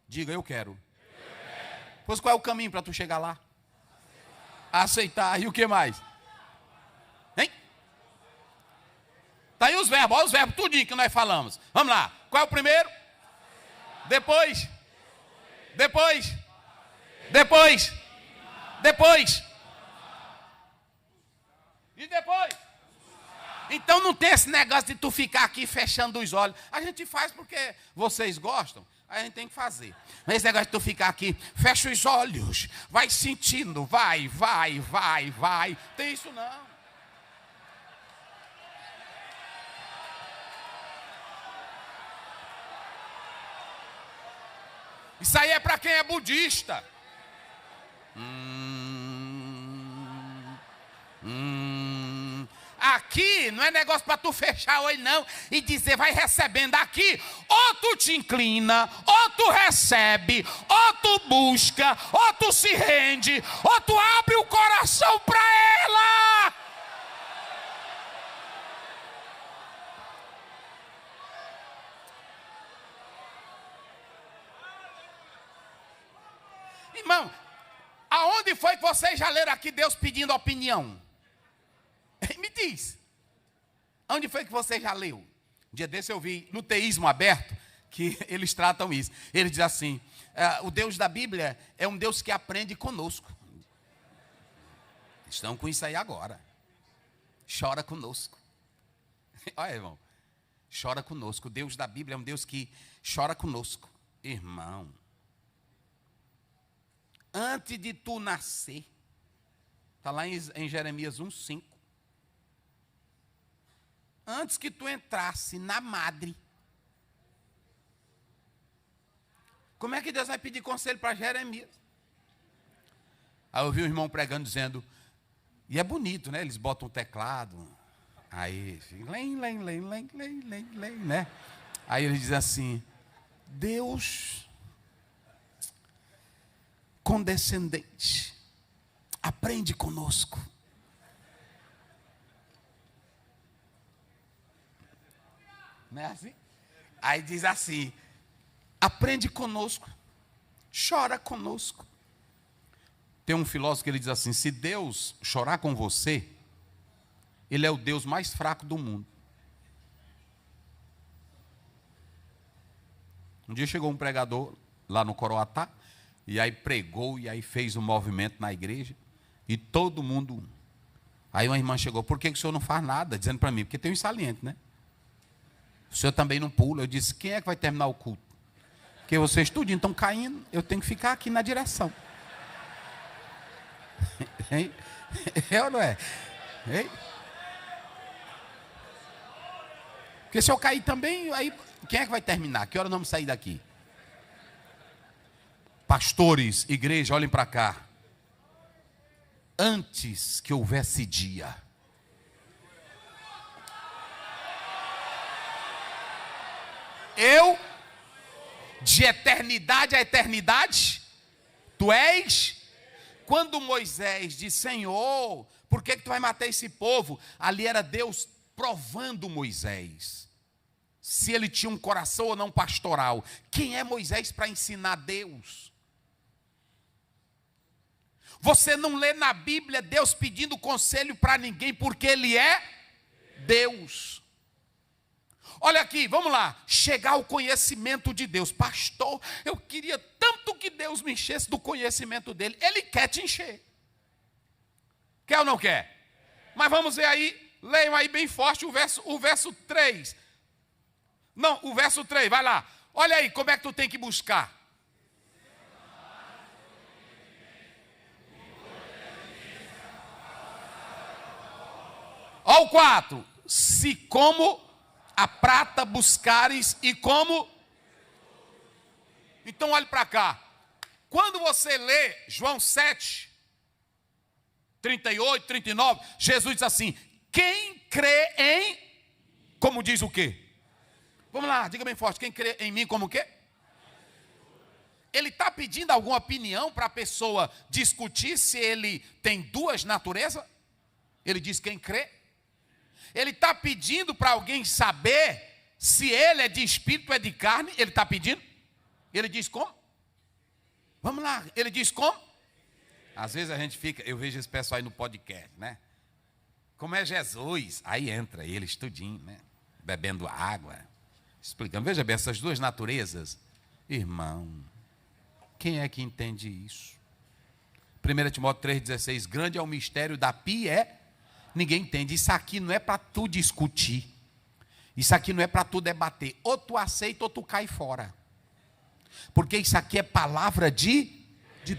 Diga, eu quero. Pois qual é o caminho para tu chegar lá? Aceitar. E o que mais? Hein? Tá aí os verbos, olha os verbos, tudinho que nós falamos. Vamos lá. Qual é o primeiro? Depois. Depois. Depois. Depois. E depois? Então não tem esse negócio de tu ficar aqui fechando os olhos. A gente faz porque vocês gostam. A gente tem que fazer. Mas esse negócio de tu ficar aqui, fecha os olhos, vai sentindo, vai. Tem isso não. Isso aí é para quem é budista. Aqui não é negócio para tu fechar o olho não e dizer vai recebendo aqui. Ou tu te inclina, ou tu recebe, ou tu busca, ou tu se rende, ou tu abre o coração para ela. Irmão, aonde foi que vocês já leram aqui Deus pedindo opinião? Me diz. Onde foi que você já leu? Um dia desse eu vi no Teísmo Aberto que eles tratam isso. Eles dizem assim, o Deus da Bíblia é um Deus que aprende conosco. Estão com isso aí agora. Chora conosco. Olha, irmão. Chora conosco. O Deus da Bíblia é um Deus que chora conosco. Irmão. Antes de tu nascer. Está lá em Jeremias 1:5. Antes que tu entrasse na madre. Como é que Deus vai pedir conselho para Jeremias? Aí eu ouvi um irmão pregando dizendo, e é bonito, né? Eles botam um teclado, aí, né? Aí ele diz assim, Deus condescendente, aprende conosco. Não é assim? Aí diz assim, aprende conosco, chora conosco. Tem um filósofo que ele diz assim, se Deus chorar com você, Ele é o Deus mais fraco do mundo. Um dia chegou um pregador lá no Coroatá, e aí pregou, e aí fez um movimento na igreja, e todo mundo... Aí uma irmã chegou, por que o senhor não faz nada? Dizendo para mim, porque tem um saliente, né? O senhor também não pula. Eu disse, quem é que vai terminar o culto? Porque vocês tudinho estão caindo, eu tenho que ficar aqui na direção. Hein? É ou não é? Hein? Porque se eu cair também, aí quem é que vai terminar? Que hora nós vamos sair daqui? Pastores, igreja, olhem para cá. Antes que houvesse dia, eu, de eternidade a eternidade, tu és. Quando Moisés disse, Senhor, por que tu vai matar esse povo? Ali era Deus provando Moisés, se ele tinha um coração ou não pastoral. Quem é Moisés para ensinar Deus? Você não lê na Bíblia Deus pedindo conselho para ninguém, porque Ele é Deus. Olha aqui, vamos lá, chegar ao conhecimento de Deus. Pastor, eu queria tanto que Deus me enchesse do conhecimento dEle. Ele quer te encher. Quer ou não quer? Mas vamos ver aí, leiam aí bem forte o verso 3. Não, o verso 3, vai lá. Olha aí, como é que tu tem que buscar. Olha o 4. Se como a prata buscares e como... Então olhe para cá. Quando você lê João 7, 38, 39, Jesus diz assim, quem crê em... Como diz o quê? Vamos lá, diga bem forte, quem crê em mim como o quê? Ele está pedindo alguma opinião para a pessoa discutir se ele tem duas naturezas? Ele diz quem crê. Ele está pedindo para alguém saber se ele é de espírito ou é de carne. Ele está pedindo. Ele diz como? Vamos lá, ele diz como? Às vezes a gente fica, eu vejo esse pessoal aí no podcast, né? Como é Jesus? Aí entra ele estudinho, né? Bebendo água, explicando. Veja bem, essas duas naturezas. Irmão, quem é que entende isso? 1 Timóteo 3,16, grande é o mistério da ninguém entende. Isso aqui não é para tu discutir. Isso aqui não é para tu debater. Ou tu aceita ou tu cai fora. Porque isso aqui é palavra de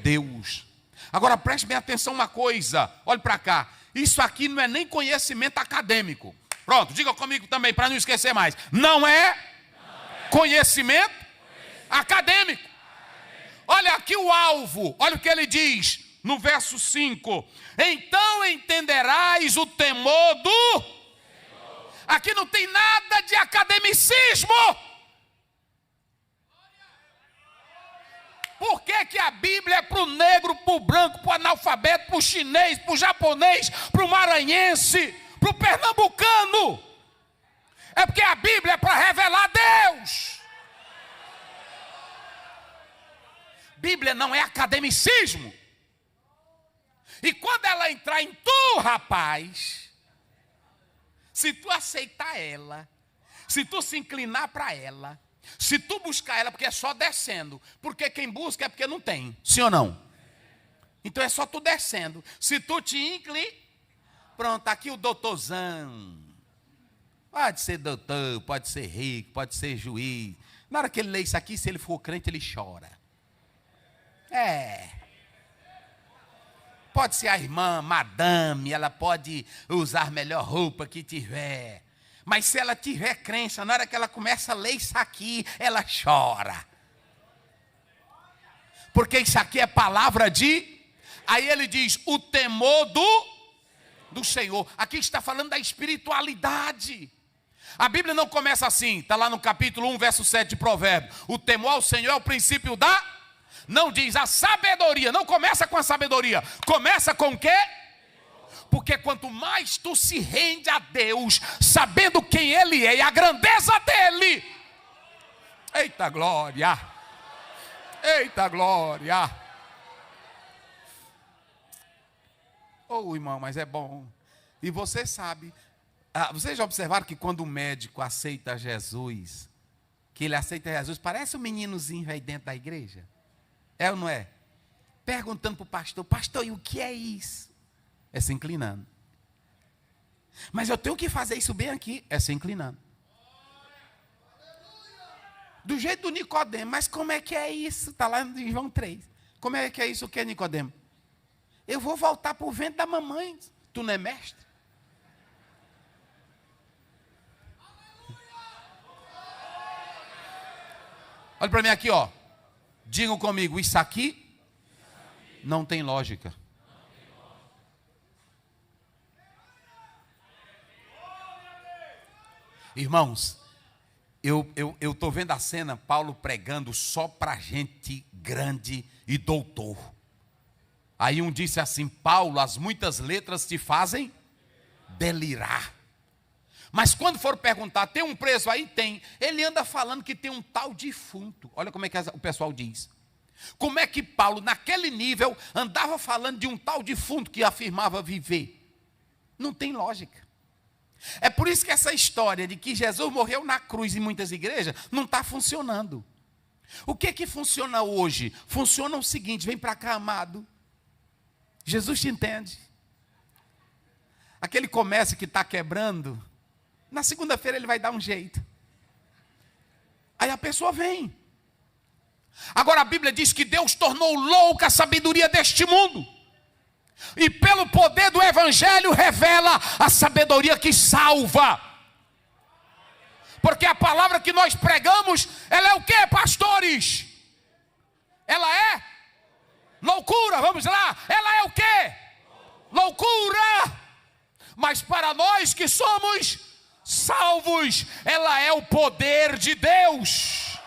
Deus. Agora preste bem atenção uma coisa. Olhe para cá. Isso aqui não é nem conhecimento acadêmico. Pronto, diga comigo também para não esquecer mais. Não é conhecimento acadêmico. Olha aqui o alvo. Olha o que ele diz no verso 5. Então entenderás o temor do... Aqui não tem nada de academicismo. Por que a Bíblia é para o negro, para o branco, para o analfabeto, para o chinês, para o japonês, para o maranhense, para o pernambucano? É porque a Bíblia é para revelar Deus. Bíblia não é academicismo. E quando ela entrar em tu, rapaz, se tu aceitar ela, se tu se inclinar para ela, se tu buscar ela, porque é só descendo, porque quem busca é porque não tem, sim ou não? Então é só tu descendo. Se tu te inclinar, pronto, aqui o doutorzão, pode ser doutor, pode ser rico, pode ser juiz. Na hora que ele lê isso aqui, se ele for crente, ele chora. Pode ser a irmã, madame, ela pode usar a melhor roupa que tiver. Mas se ela tiver crença, na hora que ela começa a ler isso aqui, ela chora. Porque isso aqui é palavra de... Aí ele diz, o temor do Senhor. Aqui está falando da espiritualidade. A Bíblia não começa assim. Está lá no capítulo 1, verso 7 de Provérbios. O temor ao Senhor é o princípio da... Não diz a sabedoria. Não começa com a sabedoria. Começa com o quê? Porque quanto mais tu se rende a Deus, sabendo quem Ele é e a grandeza dEle. Eita glória! Eita glória! Oh, irmão, mas é bom. E você sabe, vocês já observaram que quando o médico aceita Jesus, que ele aceita Jesus, parece um meninozinho aí dentro da igreja? É ou não é? Perguntando para o pastor, pastor, e o que é isso? É se inclinando. Mas eu tenho que fazer isso bem aqui, é se inclinando. Do jeito do Nicodemo, mas como é que é isso? Está lá em João 3. Como é que é isso, o que é Nicodemo? Eu vou voltar para o ventre da mamãe. Tu não é mestre? Olha para mim aqui, ó. Digam comigo, isso aqui não tem lógica. Irmãos, eu estou vendo a cena, Paulo pregando só para gente grande e doutor. Aí um disse assim, Paulo, as muitas letras te fazem delirar. Mas quando for perguntar, tem um preso aí? Tem. Ele anda falando que tem um tal defunto. Olha como é que o pessoal diz. Como é que Paulo, naquele nível, andava falando de um tal defunto que afirmava viver? Não tem lógica. É por isso que essa história de que Jesus morreu na cruz em muitas igrejas não está funcionando. O que funciona hoje? Funciona o seguinte, vem para cá, amado. Jesus te entende. Aquele comércio que está quebrando, na segunda-feira ele vai dar um jeito. Aí a pessoa vem. Agora a Bíblia diz que Deus tornou louca a sabedoria deste mundo. E pelo poder do Evangelho revela a sabedoria que salva. Porque a palavra que nós pregamos, ela é o que, pastores? Ela é loucura, vamos lá. Ela é o que? Loucura. Mas para nós que somos salvos, ela é o poder de Deus.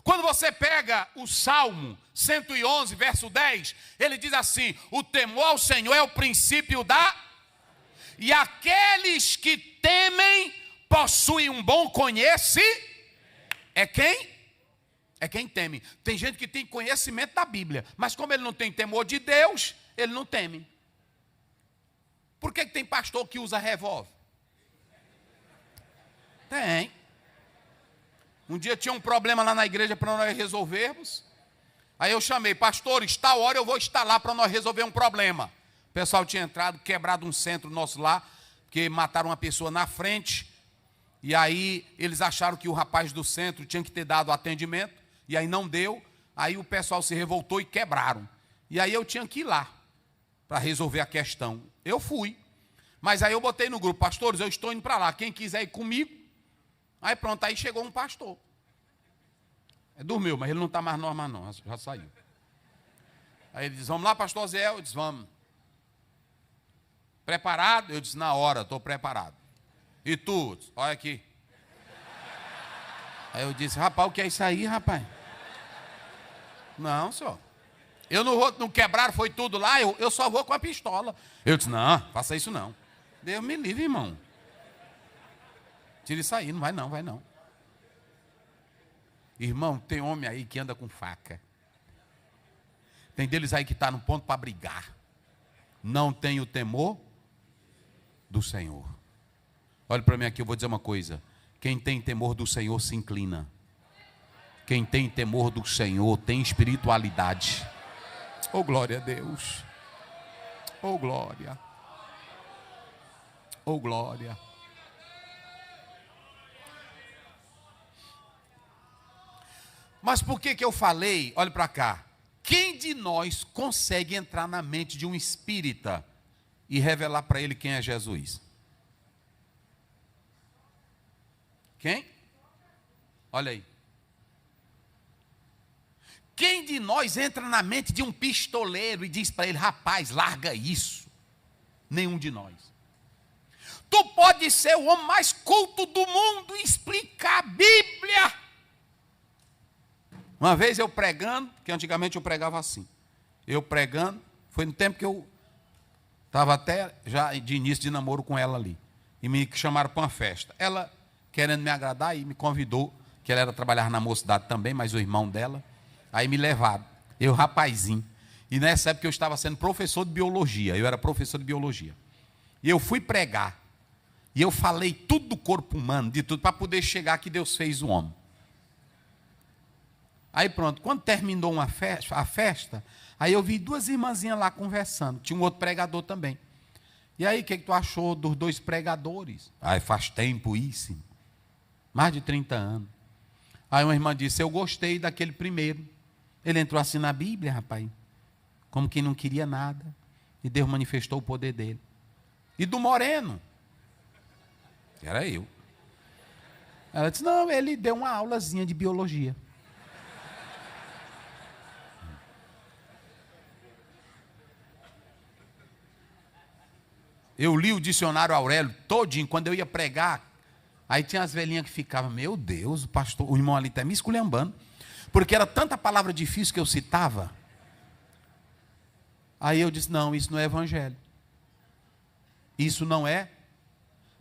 Quando você pega o Salmo 111, verso 10, ele diz assim: o temor ao Senhor é o princípio da... E aqueles que temem possuem um bom conhecimento. É quem? É quem teme. Tem gente que tem conhecimento da Bíblia, mas como ele não tem temor de Deus, ele não teme. Por que tem pastor que usa revólver? Tem. Um dia tinha um problema lá na igreja para nós resolvermos. Aí eu chamei: pastores, tal hora eu vou estar lá para nós resolver um problema. O pessoal tinha entrado, quebrado um centro nosso lá, porque mataram uma pessoa na frente. E aí eles acharam que o rapaz do centro tinha que ter dado atendimento. E aí não deu. Aí o pessoal se revoltou e quebraram. E aí eu tinha que ir lá para resolver a questão. Eu fui. Mas aí eu botei no grupo: pastores, eu estou indo para lá. Quem quiser ir comigo. Aí pronto, aí chegou um pastor. Dormiu, mas ele não está mais normal não, já saiu. Aí ele diz: vamos lá, pastor Zé? Eu disse: vamos. Preparado? Eu disse: na hora, estou preparado. E tu? Olha aqui. Aí eu disse: rapaz, o que é isso aí, rapaz? Não, senhor. Eu não vou, não quebraram, foi tudo lá, eu só vou com a pistola. Eu disse: não, faça isso não. Deus me livre, irmão. Tira isso aí, não vai não, vai não. Irmão, tem homem aí que anda com faca. Tem deles aí que está no ponto para brigar. Não tem o temor do Senhor. Olha para mim aqui, eu vou dizer uma coisa. Quem tem temor do Senhor se inclina. Quem tem temor do Senhor tem espiritualidade. Oh, glória a Deus. Oh, glória. Oh, glória. Mas por que eu falei? Olha para cá. Quem de nós consegue entrar na mente de um espírita e revelar para ele quem é Jesus? Quem? Olha aí. Quem de nós entra na mente de um pistoleiro e diz para ele: rapaz, larga isso? Nenhum de nós. Tu pode ser o homem mais culto do mundo e explicar a Bíblia. Uma vez eu pregando, que antigamente eu pregava assim. Eu pregando, foi no tempo que eu estava até já de início de namoro com ela ali. E me chamaram para uma festa. Ela, querendo me agradar, e me convidou, que ela era trabalhar na mocidade também, mas o irmão dela. Aí me levaram, eu rapazinho. E nessa época eu estava sendo professor de biologia, eu era professor de biologia. E eu fui pregar. E eu falei tudo do corpo humano, de tudo, para poder chegar que Deus fez o homem. Aí pronto, quando terminou a festa, aí eu vi duas irmãzinhas lá conversando. Tinha um outro pregador também. E aí, o que tu achou dos dois pregadores? Aí faz tempo isso. Mais de 30 anos. Aí uma irmã disse: eu gostei daquele primeiro. Ele entrou assim na Bíblia, rapaz, como quem não queria nada. E Deus manifestou o poder dele. E do moreno? Era eu. Ela disse: não, ele deu uma aulazinha de biologia. Eu li o dicionário Aurélio todinho, quando eu ia pregar. Aí tinha as velhinhas que ficavam: meu Deus, o pastor, o irmão ali está me esculhambando. Porque era tanta palavra difícil que eu citava. Aí eu disse: não, isso não é evangelho. Isso não é.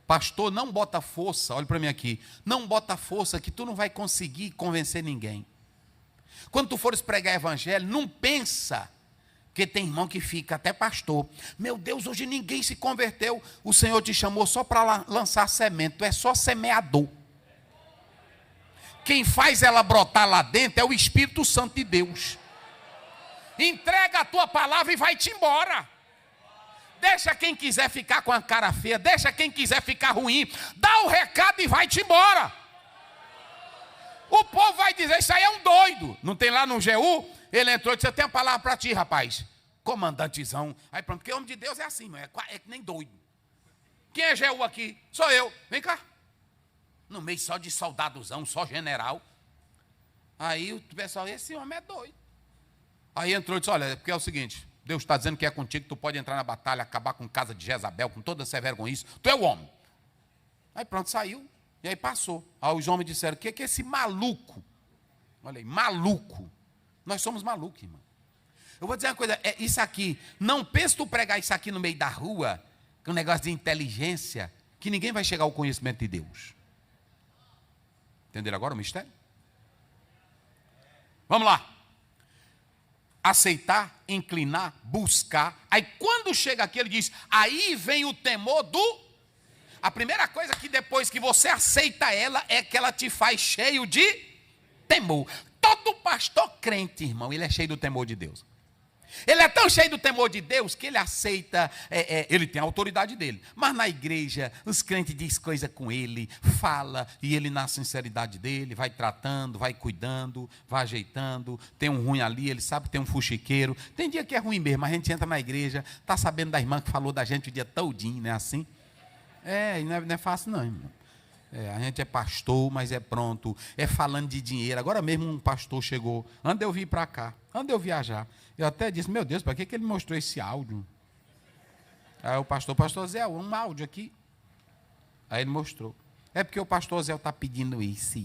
Pastor, não bota força, olha para mim aqui. Não bota força que tu não vai conseguir convencer ninguém. Quando tu fores pregar evangelho, não pensa. Porque tem irmão que fica até pastor: meu Deus, hoje ninguém se converteu. O Senhor te chamou só para lançar semente. Tu é só semeador. Quem faz ela brotar lá dentro é o Espírito Santo de Deus. Entrega a tua palavra e vai-te embora. Deixa quem quiser ficar com a cara feia, deixa quem quiser ficar ruim, dá o recado e vai-te embora. O povo vai dizer: isso aí é um doido. Não tem lá no GU? Ele entrou e disse: eu tenho a palavra para ti, rapaz. Comandantezão. Aí pronto, porque homem de Deus é assim, é que nem doido. Quem é GU aqui? Sou eu. Vem cá. No meio só de soldadozão, só general. Aí o pessoal: esse homem é doido. Aí entrou e disse: olha, porque é o seguinte, Deus está dizendo que é contigo, tu pode entrar na batalha, acabar com a casa de Jezabel, com toda essa vergonhice, tu é o homem. Aí pronto, saiu, e aí passou. Aí os homens disseram: o que é esse maluco Olha aí, maluco. Nós somos malucos, irmão. Eu vou dizer uma coisa, isso aqui, não pense tu pregar isso aqui no meio da rua, com um negócio de inteligência, que ninguém vai chegar ao conhecimento de Deus. Entenderam agora o mistério? Vamos lá. Aceitar, inclinar, buscar. Aí quando chega aqui, ele diz, aí vem o temor do... A primeira coisa que depois que você aceita ela, é que ela te faz cheio de temor. Todo pastor crente, irmão, ele é cheio do temor de Deus. Ele é tão cheio do temor de Deus que ele aceita, ele tem a autoridade dele. Mas na igreja, os crentes dizem coisa com ele, fala, e ele na sinceridade dele, vai tratando, vai cuidando, vai ajeitando. Tem um ruim ali, ele sabe que tem um fuxiqueiro. Tem dia que é ruim mesmo, a gente entra na igreja, está sabendo da irmã que falou da gente o dia todinho, não é assim? Não é fácil não, irmão. A gente é pastor, mas é pronto, é falando de dinheiro. Agora mesmo um pastor chegou, antes de eu vir para cá, antes de eu viajar, eu até disse, meu Deus, para que ele mostrou esse áudio? Aí o pastor Zé, um áudio aqui. Aí ele mostrou. É porque o pastor Zé está pedindo isso,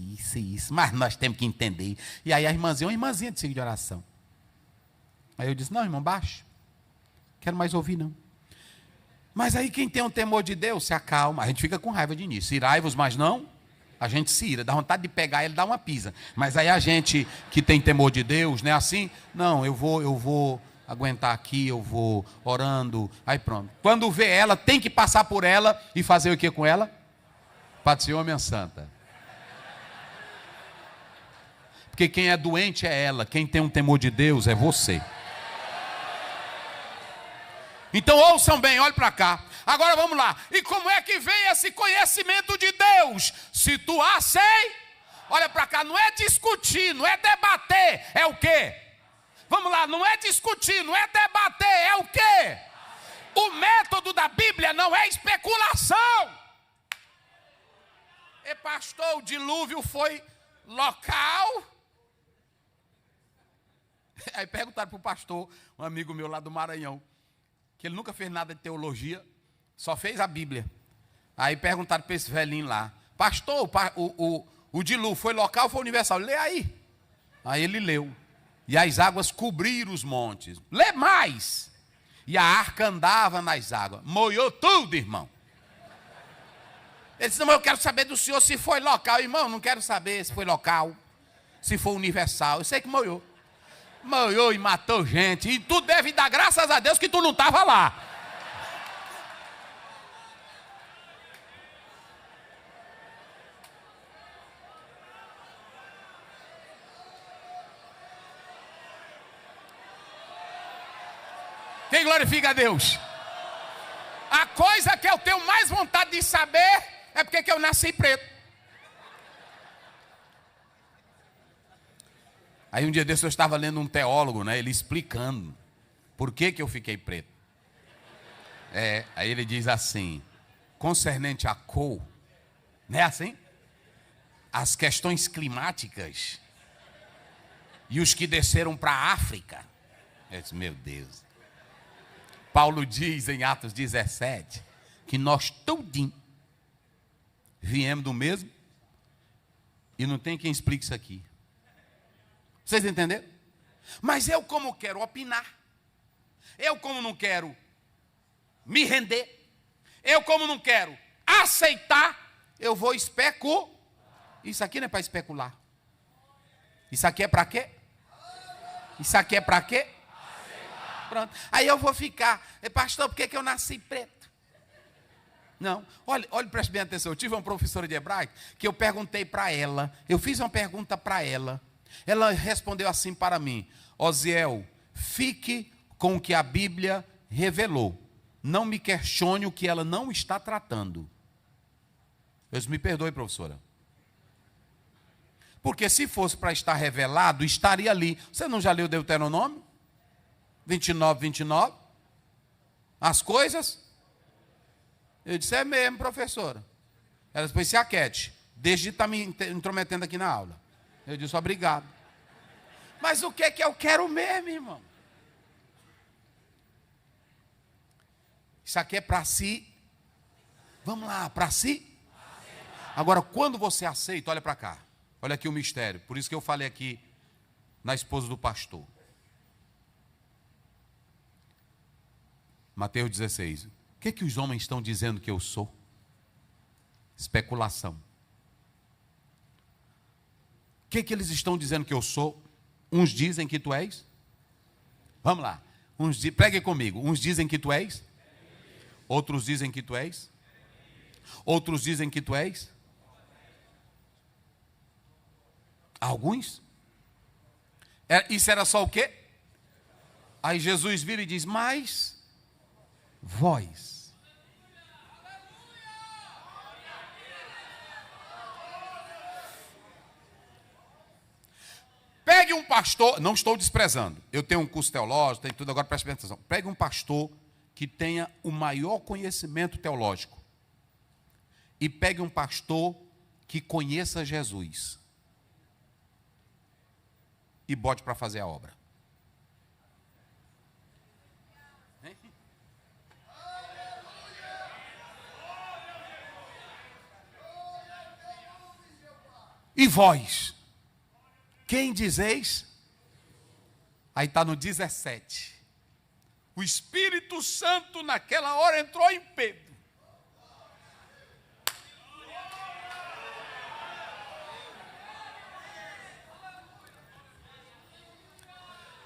mas nós temos que entender. E aí a irmãzinha, uma irmãzinha de seguir de oração. Aí eu disse, não, irmão, baixa. Quero mais ouvir, não. Mas aí quem tem um temor de Deus se acalma. A gente fica com raiva de início. Irai-vos, mas não. A gente se ira. Dá vontade de pegar ele e dar uma pisa. Mas aí a gente que tem temor de Deus, não é assim? Não, eu vou aguentar aqui, eu vou orando. Aí pronto. Quando vê ela, tem que passar por ela e fazer o que com ela? Pai do Senhor, minha santa. Porque quem é doente é ela. Quem tem um temor de Deus é você. Então ouçam bem, olhe para cá. Agora vamos lá. E como é que vem esse conhecimento de Deus? Se tu aceitas, olha para cá, não é discutir, não é debater, é o quê? Vamos lá, não é discutir, não é debater, é o quê? O método da Bíblia não é especulação. E pastor, o dilúvio foi local? Aí perguntaram para o pastor, um amigo meu lá do Maranhão, que ele nunca fez nada de teologia, só fez a Bíblia. Aí perguntaram para esse velhinho lá, pastor, o dilúvio foi local ou foi universal? Lê aí. Aí ele leu. E as águas cobriram os montes. Lê mais. E a arca andava nas águas. Molhou tudo, irmão. Ele disse, não, eu quero saber do senhor se foi local. Irmão, não quero saber se foi local, se foi universal. Eu sei que molhou. Molhou e matou gente. E tu deve dar graças a Deus que tu não estava lá. Quem glorifica a Deus? A coisa que eu tenho mais vontade de saber é porque que eu nasci preto. Aí um dia desse eu estava lendo um teólogo, né, ele explicando por que eu fiquei preto. Aí ele diz assim, concernente à cor, não é assim? As questões climáticas e os que desceram para a África. Eu disse, meu Deus. Paulo diz em Atos 17 que nós todinho viemos do mesmo e não tem quem explique isso aqui. Vocês entenderam? Mas eu como quero opinar, eu como não quero me render, eu como não quero aceitar, eu vou especular. Isso aqui não é para especular. Isso aqui é para quê? Isso aqui é para quê? Pronto. Aí eu vou ficar, pastor, por que eu nasci preto? Não, olha, preste bem atenção. Eu tive uma professora de hebraico que eu perguntei para ela, eu fiz uma pergunta para ela. Ela respondeu assim para mim, Osiel, fique com o que a Bíblia revelou. Não me questione o que ela não está tratando. Eu disse, me perdoe, professora. Porque se fosse para estar revelado, estaria ali. Você não já leu Deuteronômio? 29. As coisas? Eu disse, é mesmo, professora. Ela disse, pois se aquete. Desde de estar me intrometendo aqui na aula. Eu disse, obrigado. Mas o que é que eu quero mesmo, irmão? Isso aqui é para si. Vamos lá, para si. Agora, quando você aceita, olha para cá. Olha aqui o mistério. Por isso que eu falei aqui na esposa do pastor. Mateus 16. O que os homens estão dizendo que eu sou? Especulação. O que eles estão dizendo que eu sou? Uns dizem que tu és. Vamos lá. Pregue comigo. Uns dizem que tu és. Outros dizem que tu és. Outros dizem que tu és. Alguns. Isso era só o quê? Aí Jesus vira e diz, mas vós. Pegue um pastor, não estou desprezando, eu tenho um curso teológico, tenho tudo, agora preste atenção. Pegue um pastor que tenha o maior conhecimento teológico. E pegue um pastor que conheça Jesus. E bote para fazer a obra. E vós? Quem dizeis? Aí está no 17. O Espírito Santo naquela hora entrou em Pedro.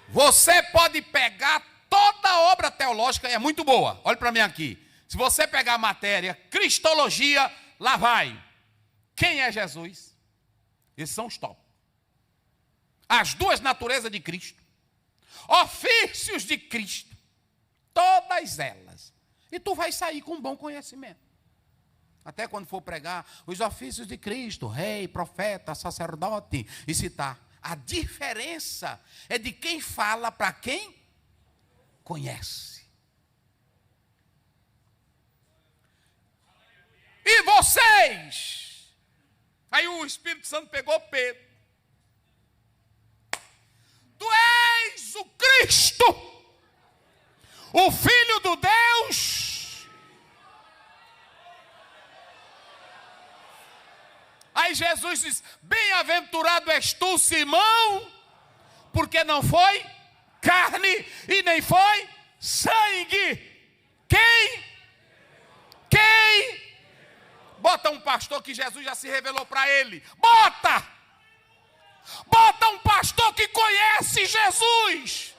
Você pode pegar toda a obra teológica, é muito boa. Olhe para mim aqui. Se você pegar a matéria, Cristologia, lá vai. Quem é Jesus? Esses são os top. As duas naturezas de Cristo, ofícios de Cristo, todas elas. E tu vai sair com um bom conhecimento. Até quando for pregar os ofícios de Cristo, rei, profeta, sacerdote, e citar. A diferença é de quem fala para quem conhece. E vocês? Aí o Espírito Santo pegou Pedro. Tu és o Cristo, o Filho do Deus. Aí Jesus diz, bem-aventurado és tu, Simão, porque não foi carne e nem foi sangue. Quem? Bota um pastor que Jesus já se revelou para ele. Bota um pastor que conhece Jesus.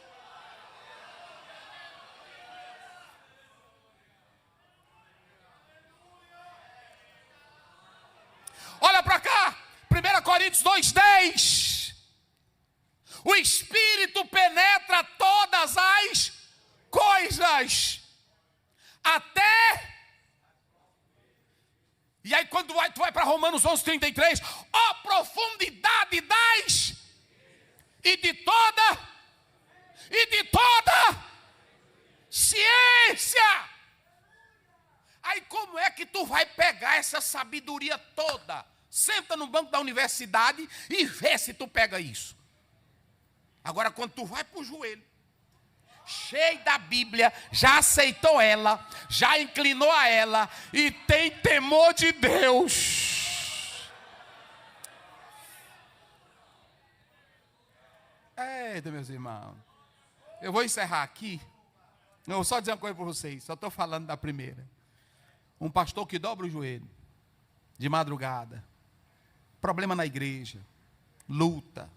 Olha para cá, 1 Coríntios 2:10. O Espírito penetra todas as coisas, até... E aí quando tu vai para Romanos 11:33, ó profundidade das e de toda ciência. Aí como é que tu vai pegar essa sabedoria toda? Senta no banco da universidade e vê se tu pega isso. Agora quando tu vai para o joelho, cheio da Bíblia, já aceitou ela, já inclinou a ela e tem temor de Deus. Eita, meus irmãos, eu vou encerrar aqui. Eu vou só dizer uma coisa para vocês, só estou falando da primeira. Um pastor que dobra o joelho, de madrugada, problema na igreja, luta,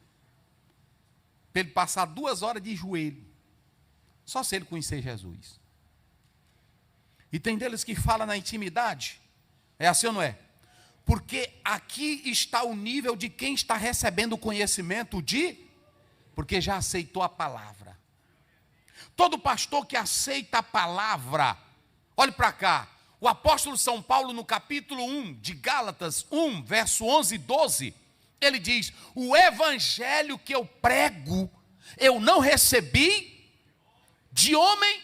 para ele passar 2 horas de joelho, só se ele conhecer Jesus. E tem deles que falam na intimidade. É assim ou não é? Porque aqui está o nível de quem está recebendo o conhecimento porque já aceitou a palavra. Todo pastor que aceita a palavra, olhe para cá, o apóstolo São Paulo no capítulo 1 de Gálatas 1, verso 11 e 12, ele diz, o evangelho que eu prego, eu não recebi de homem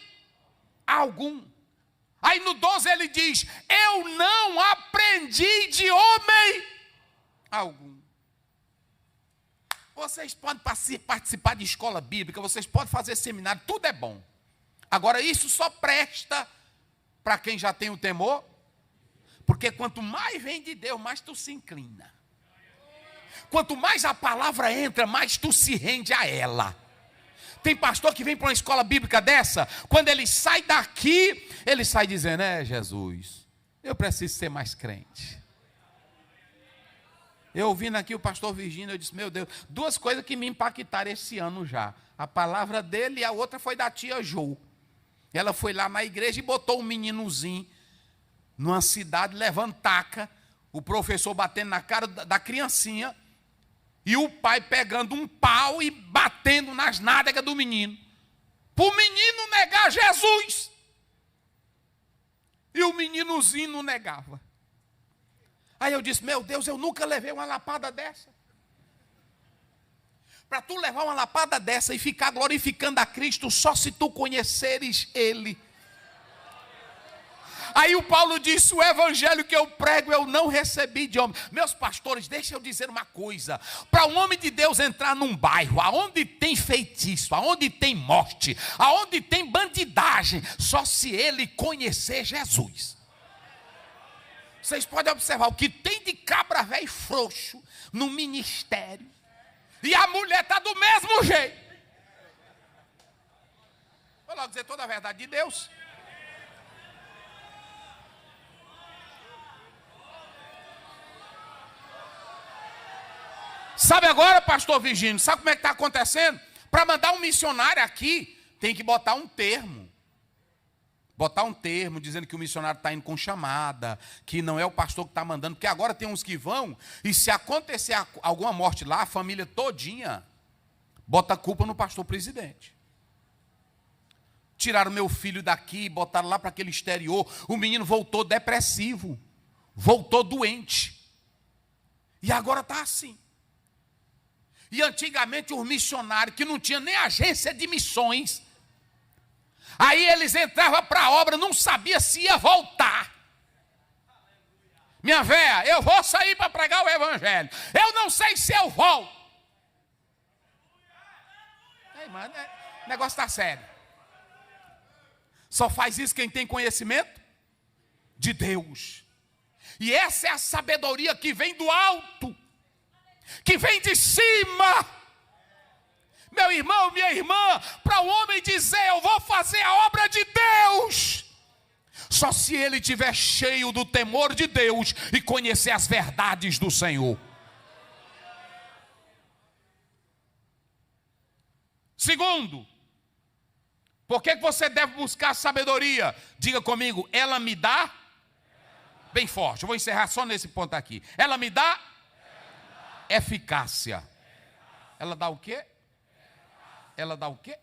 algum. Aí no 12 ele diz, eu não aprendi de homem algum. Vocês podem participar de escola bíblica, vocês podem fazer seminário, tudo é bom. Agora isso só presta para quem já tem o temor, porque quanto mais vem de Deus, mais tu se inclina. Quanto mais a palavra entra, mais tu se rende a ela. Tem pastor que vem para uma escola bíblica dessa, quando ele sai daqui, ele sai dizendo: Jesus, eu preciso ser mais crente. Eu ouvindo aqui o pastor Virgínio, eu disse: meu Deus, duas coisas que me impactaram esse ano já. A palavra dele e a outra foi da tia Jo. Ela foi lá na igreja e botou um meninozinho numa cidade levando taca, o professor batendo na cara da criancinha e o pai pegando um pau e batendo nas nádegas do menino, para o menino negar Jesus. E o meninozinho não negava. Aí eu disse: meu Deus, eu nunca levei uma lapada dessa. Para tu levar uma lapada dessa e ficar glorificando a Cristo só se tu conheceres Ele. Aí o Paulo disse: o evangelho que eu prego eu não recebi de homem. Meus pastores, deixa eu dizer uma coisa. Para um homem de Deus entrar num bairro aonde tem feitiço, aonde tem morte, aonde tem bandidagem, só se ele conhecer Jesus. Vocês podem observar o que tem de cabra velho frouxo no ministério. E a mulher está do mesmo jeito. Vou logo dizer toda a verdade de Deus. Sabe agora, pastor Virgínio, sabe como é que está acontecendo? Para mandar um missionário aqui, tem que botar um termo. Botar um termo dizendo que o missionário está indo com chamada, que não é o pastor que está mandando, porque agora tem uns que vão, e se acontecer alguma morte lá, a família todinha bota a culpa no pastor presidente. Tiraram meu filho daqui, botaram lá para aquele exterior, o menino voltou depressivo, voltou doente, e agora está assim. E antigamente os missionários, que não tinham nem agência de missões, aí eles entravam para a obra, não sabia se ia voltar. Minha véia, eu vou sair para pregar o evangelho, eu não sei se eu volto. Ei, mano, o negócio está sério. Só faz isso quem tem conhecimento de Deus. E essa é a sabedoria que vem do alto, que vem de cima. Meu irmão, minha irmã, para o homem dizer: eu vou fazer a obra de Deus, só se ele estiver cheio do temor de Deus e conhecer as verdades do Senhor. Segundo, por que você deve buscar sabedoria? Diga comigo: ela me dá. Bem forte, eu vou encerrar só nesse ponto aqui. Ela me dá eficácia. Ela dá o quê? Ela dá o quê?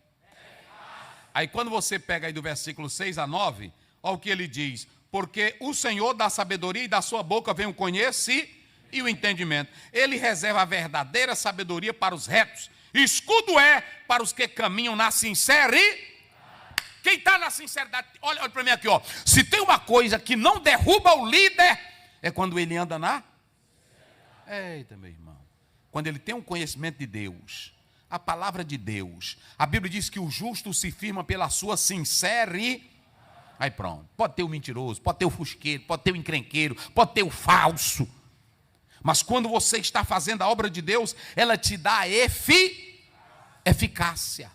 Aí quando você pega aí do versículo 6 a 9, olha o que ele diz: porque o Senhor dá sabedoria e da sua boca vem o conhecimento e o entendimento. Ele reserva a verdadeira sabedoria para os retos. Escudo é para os que caminham na sinceridade. Quem está na sinceridade, olha para mim aqui, ó. Se tem uma coisa que não derruba o líder, é quando ele anda na. Eita, meu irmão. Quando ele tem um conhecimento de Deus, a palavra de Deus. A Bíblia diz que o justo se firma pela sua sinceridade. Aí pronto. Pode ter o mentiroso, pode ter o fusqueiro, pode ter o encrenqueiro, pode ter o falso. Mas quando você está fazendo a obra de Deus, ela te dá eficácia.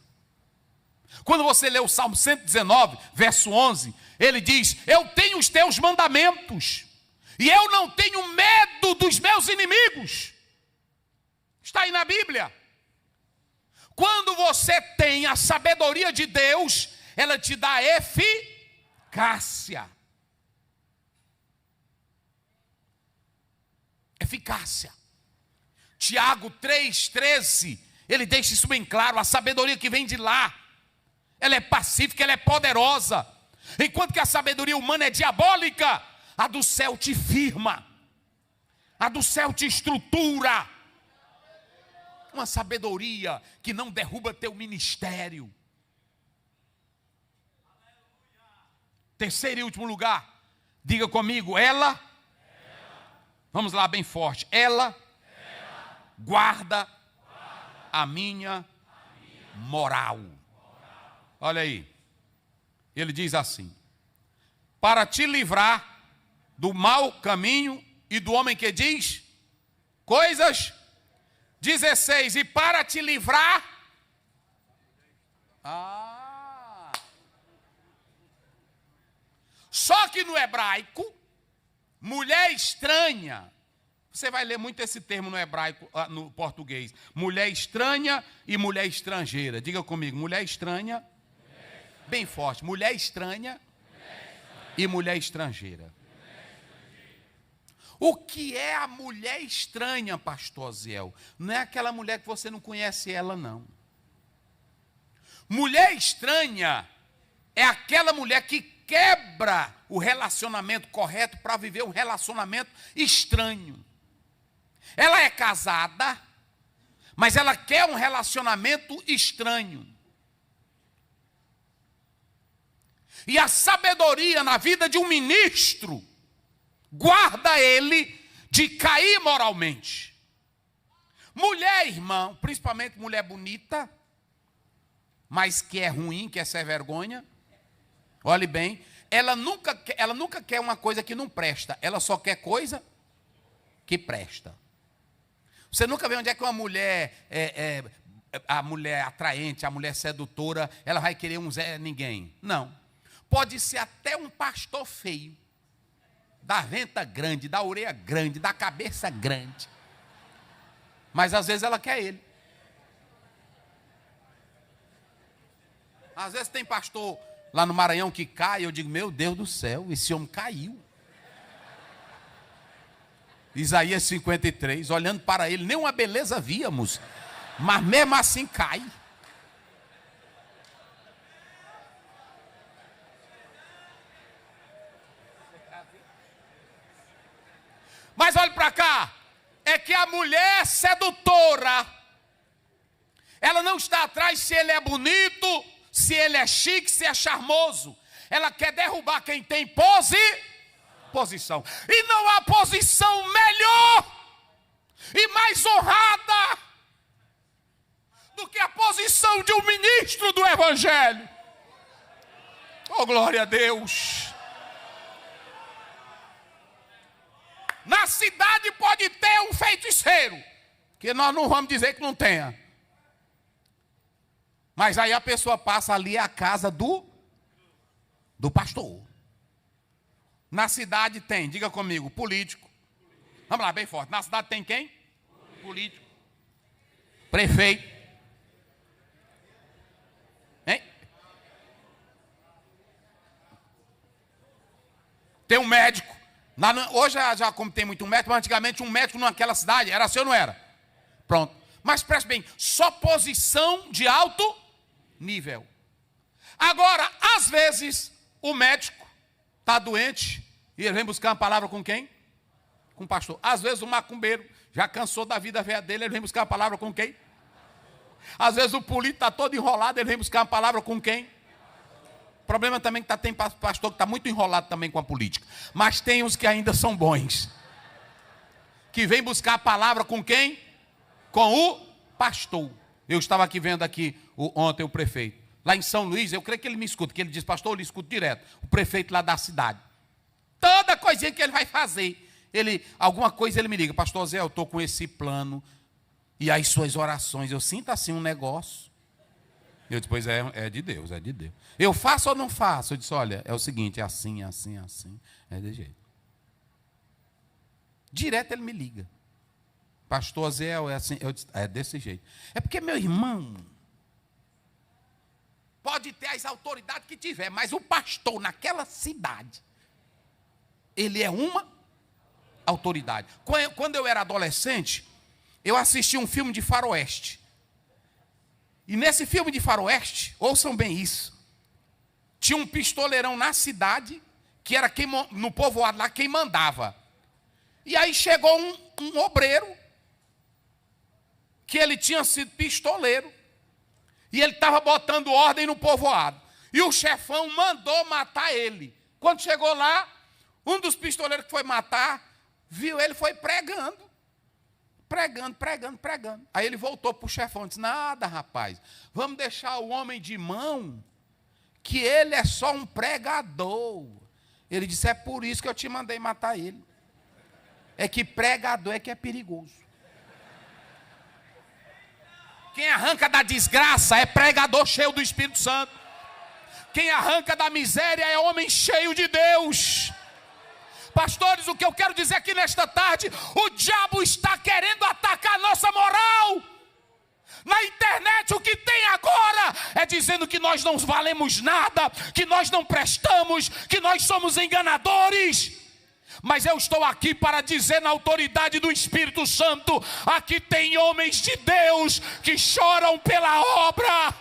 Quando você lê o Salmo 119, verso 11, ele diz: eu tenho os teus mandamentos, e eu não tenho medo dos meus inimigos. Está aí na Bíblia. Quando você tem a sabedoria de Deus, ela te dá eficácia. Eficácia. Tiago 3,13, ele deixa isso bem claro: a sabedoria que vem de lá, ela é pacífica, ela é poderosa. Enquanto que a sabedoria humana é diabólica, a do céu te firma, a do céu te estrutura. Uma sabedoria que não derruba teu ministério. Terceiro e último lugar, diga comigo: ela. Vamos lá bem forte. Ela guarda a minha moral. Olha aí, ele diz assim: para te livrar do mau caminho e do homem que diz coisas 16, e para te livrar. Só que no hebraico, mulher estranha, você vai ler muito esse termo no hebraico, no português. Mulher estranha e mulher estrangeira. Diga comigo, mulher estranha, bem forte, mulher estranha e mulher estrangeira. O que é a mulher estranha, pastor Aziel? Não é aquela mulher que você não conhece ela, não. Mulher estranha é aquela mulher que quebra o relacionamento correto para viver um relacionamento estranho. Ela é casada, mas ela quer um relacionamento estranho. E a sabedoria na vida de um ministro guarda ele de cair moralmente. Mulher, irmão, principalmente mulher bonita, mas que é ruim, que é sem vergonha, olhe bem, ela nunca quer uma coisa que não presta, ela só quer coisa que presta. Você nunca vê onde é que uma mulher, a mulher atraente, a mulher sedutora, ela vai querer um Zé Ninguém. Não. Pode ser até um pastor feio, da venta grande, da orelha grande, da cabeça grande. Mas às vezes ela quer ele. Às vezes tem pastor lá no Maranhão que cai, eu digo, meu Deus do céu, esse homem caiu. Isaías 53, olhando para ele, nem uma beleza víamos, mas mesmo assim cai. Mas olhe para cá, é que a mulher sedutora, ela não está atrás se ele é bonito, se ele é chique, se é charmoso. Ela quer derrubar quem tem posição. E não há posição melhor e mais honrada do que a posição de um ministro do Evangelho. Oh, glória a Deus. Na cidade pode ter um feiticeiro, que nós não vamos dizer que não tenha. Mas aí a pessoa passa ali a casa do pastor. Na cidade tem, diga comigo, político. Vamos lá, bem forte. Na cidade tem quem? Político. Prefeito. Hein? Tem um médico. Hoje já como tem muito médico, mas antigamente um médico naquela cidade, era assim ou não era? Pronto. Mas preste bem, só posição de alto nível. Agora, às vezes, o médico está doente e ele vem buscar uma palavra com quem? Com o pastor. Às vezes o macumbeiro já cansou da vida velha dele, ele vem buscar uma palavra com quem? Às vezes o político está todo enrolado, ele vem buscar uma palavra com quem? O problema também é que tem pastor que está muito enrolado também com a política. Mas tem os que ainda são bons. Que vem buscar a palavra com quem? Com o pastor. Eu estava aqui vendo ontem o prefeito. Lá em São Luís, eu creio que ele me escuta. Que ele diz, pastor, eu lhe escuto direto. O prefeito lá da cidade. Toda coisinha que ele vai fazer. Alguma coisa ele me liga. Pastor Zé, eu estou com esse plano. E as suas orações. Eu sinto assim um negócio. Eu disse, pois é de Deus, é de Deus. Eu faço ou não faço? Eu disse, olha, é o seguinte, é assim, é de jeito. Direto ele me liga. Pastor Zé, é assim, eu disse, é desse jeito. É porque, meu irmão, pode ter as autoridades que tiver, mas o pastor naquela cidade, ele é uma autoridade. Quando eu era adolescente, eu assisti um filme de faroeste. E nesse filme de faroeste, ouçam bem isso, tinha um pistoleirão na cidade, que era no povoado lá, quem mandava. E aí chegou um obreiro, que ele tinha sido pistoleiro, e ele estava botando ordem no povoado. E o chefão mandou matar ele. Quando chegou lá, um dos pistoleiros que foi matar, viu ele, foi pregando. Aí ele voltou para o chefão e disse, nada, rapaz, vamos deixar o homem de mão, que ele é só um pregador. Ele disse, é por isso que eu te mandei matar ele. É que pregador é que é perigoso. Quem arranca da desgraça é pregador cheio do Espírito Santo. Quem arranca da miséria é homem cheio de Deus. Pastores, o que eu quero dizer aqui nesta tarde, o diabo está querendo atacar a nossa moral. Na internet o que tem agora é dizendo que nós não valemos nada, que nós não prestamos, que nós somos enganadores. Mas eu estou aqui para dizer na autoridade do Espírito Santo, aqui tem homens de Deus que choram pela obra.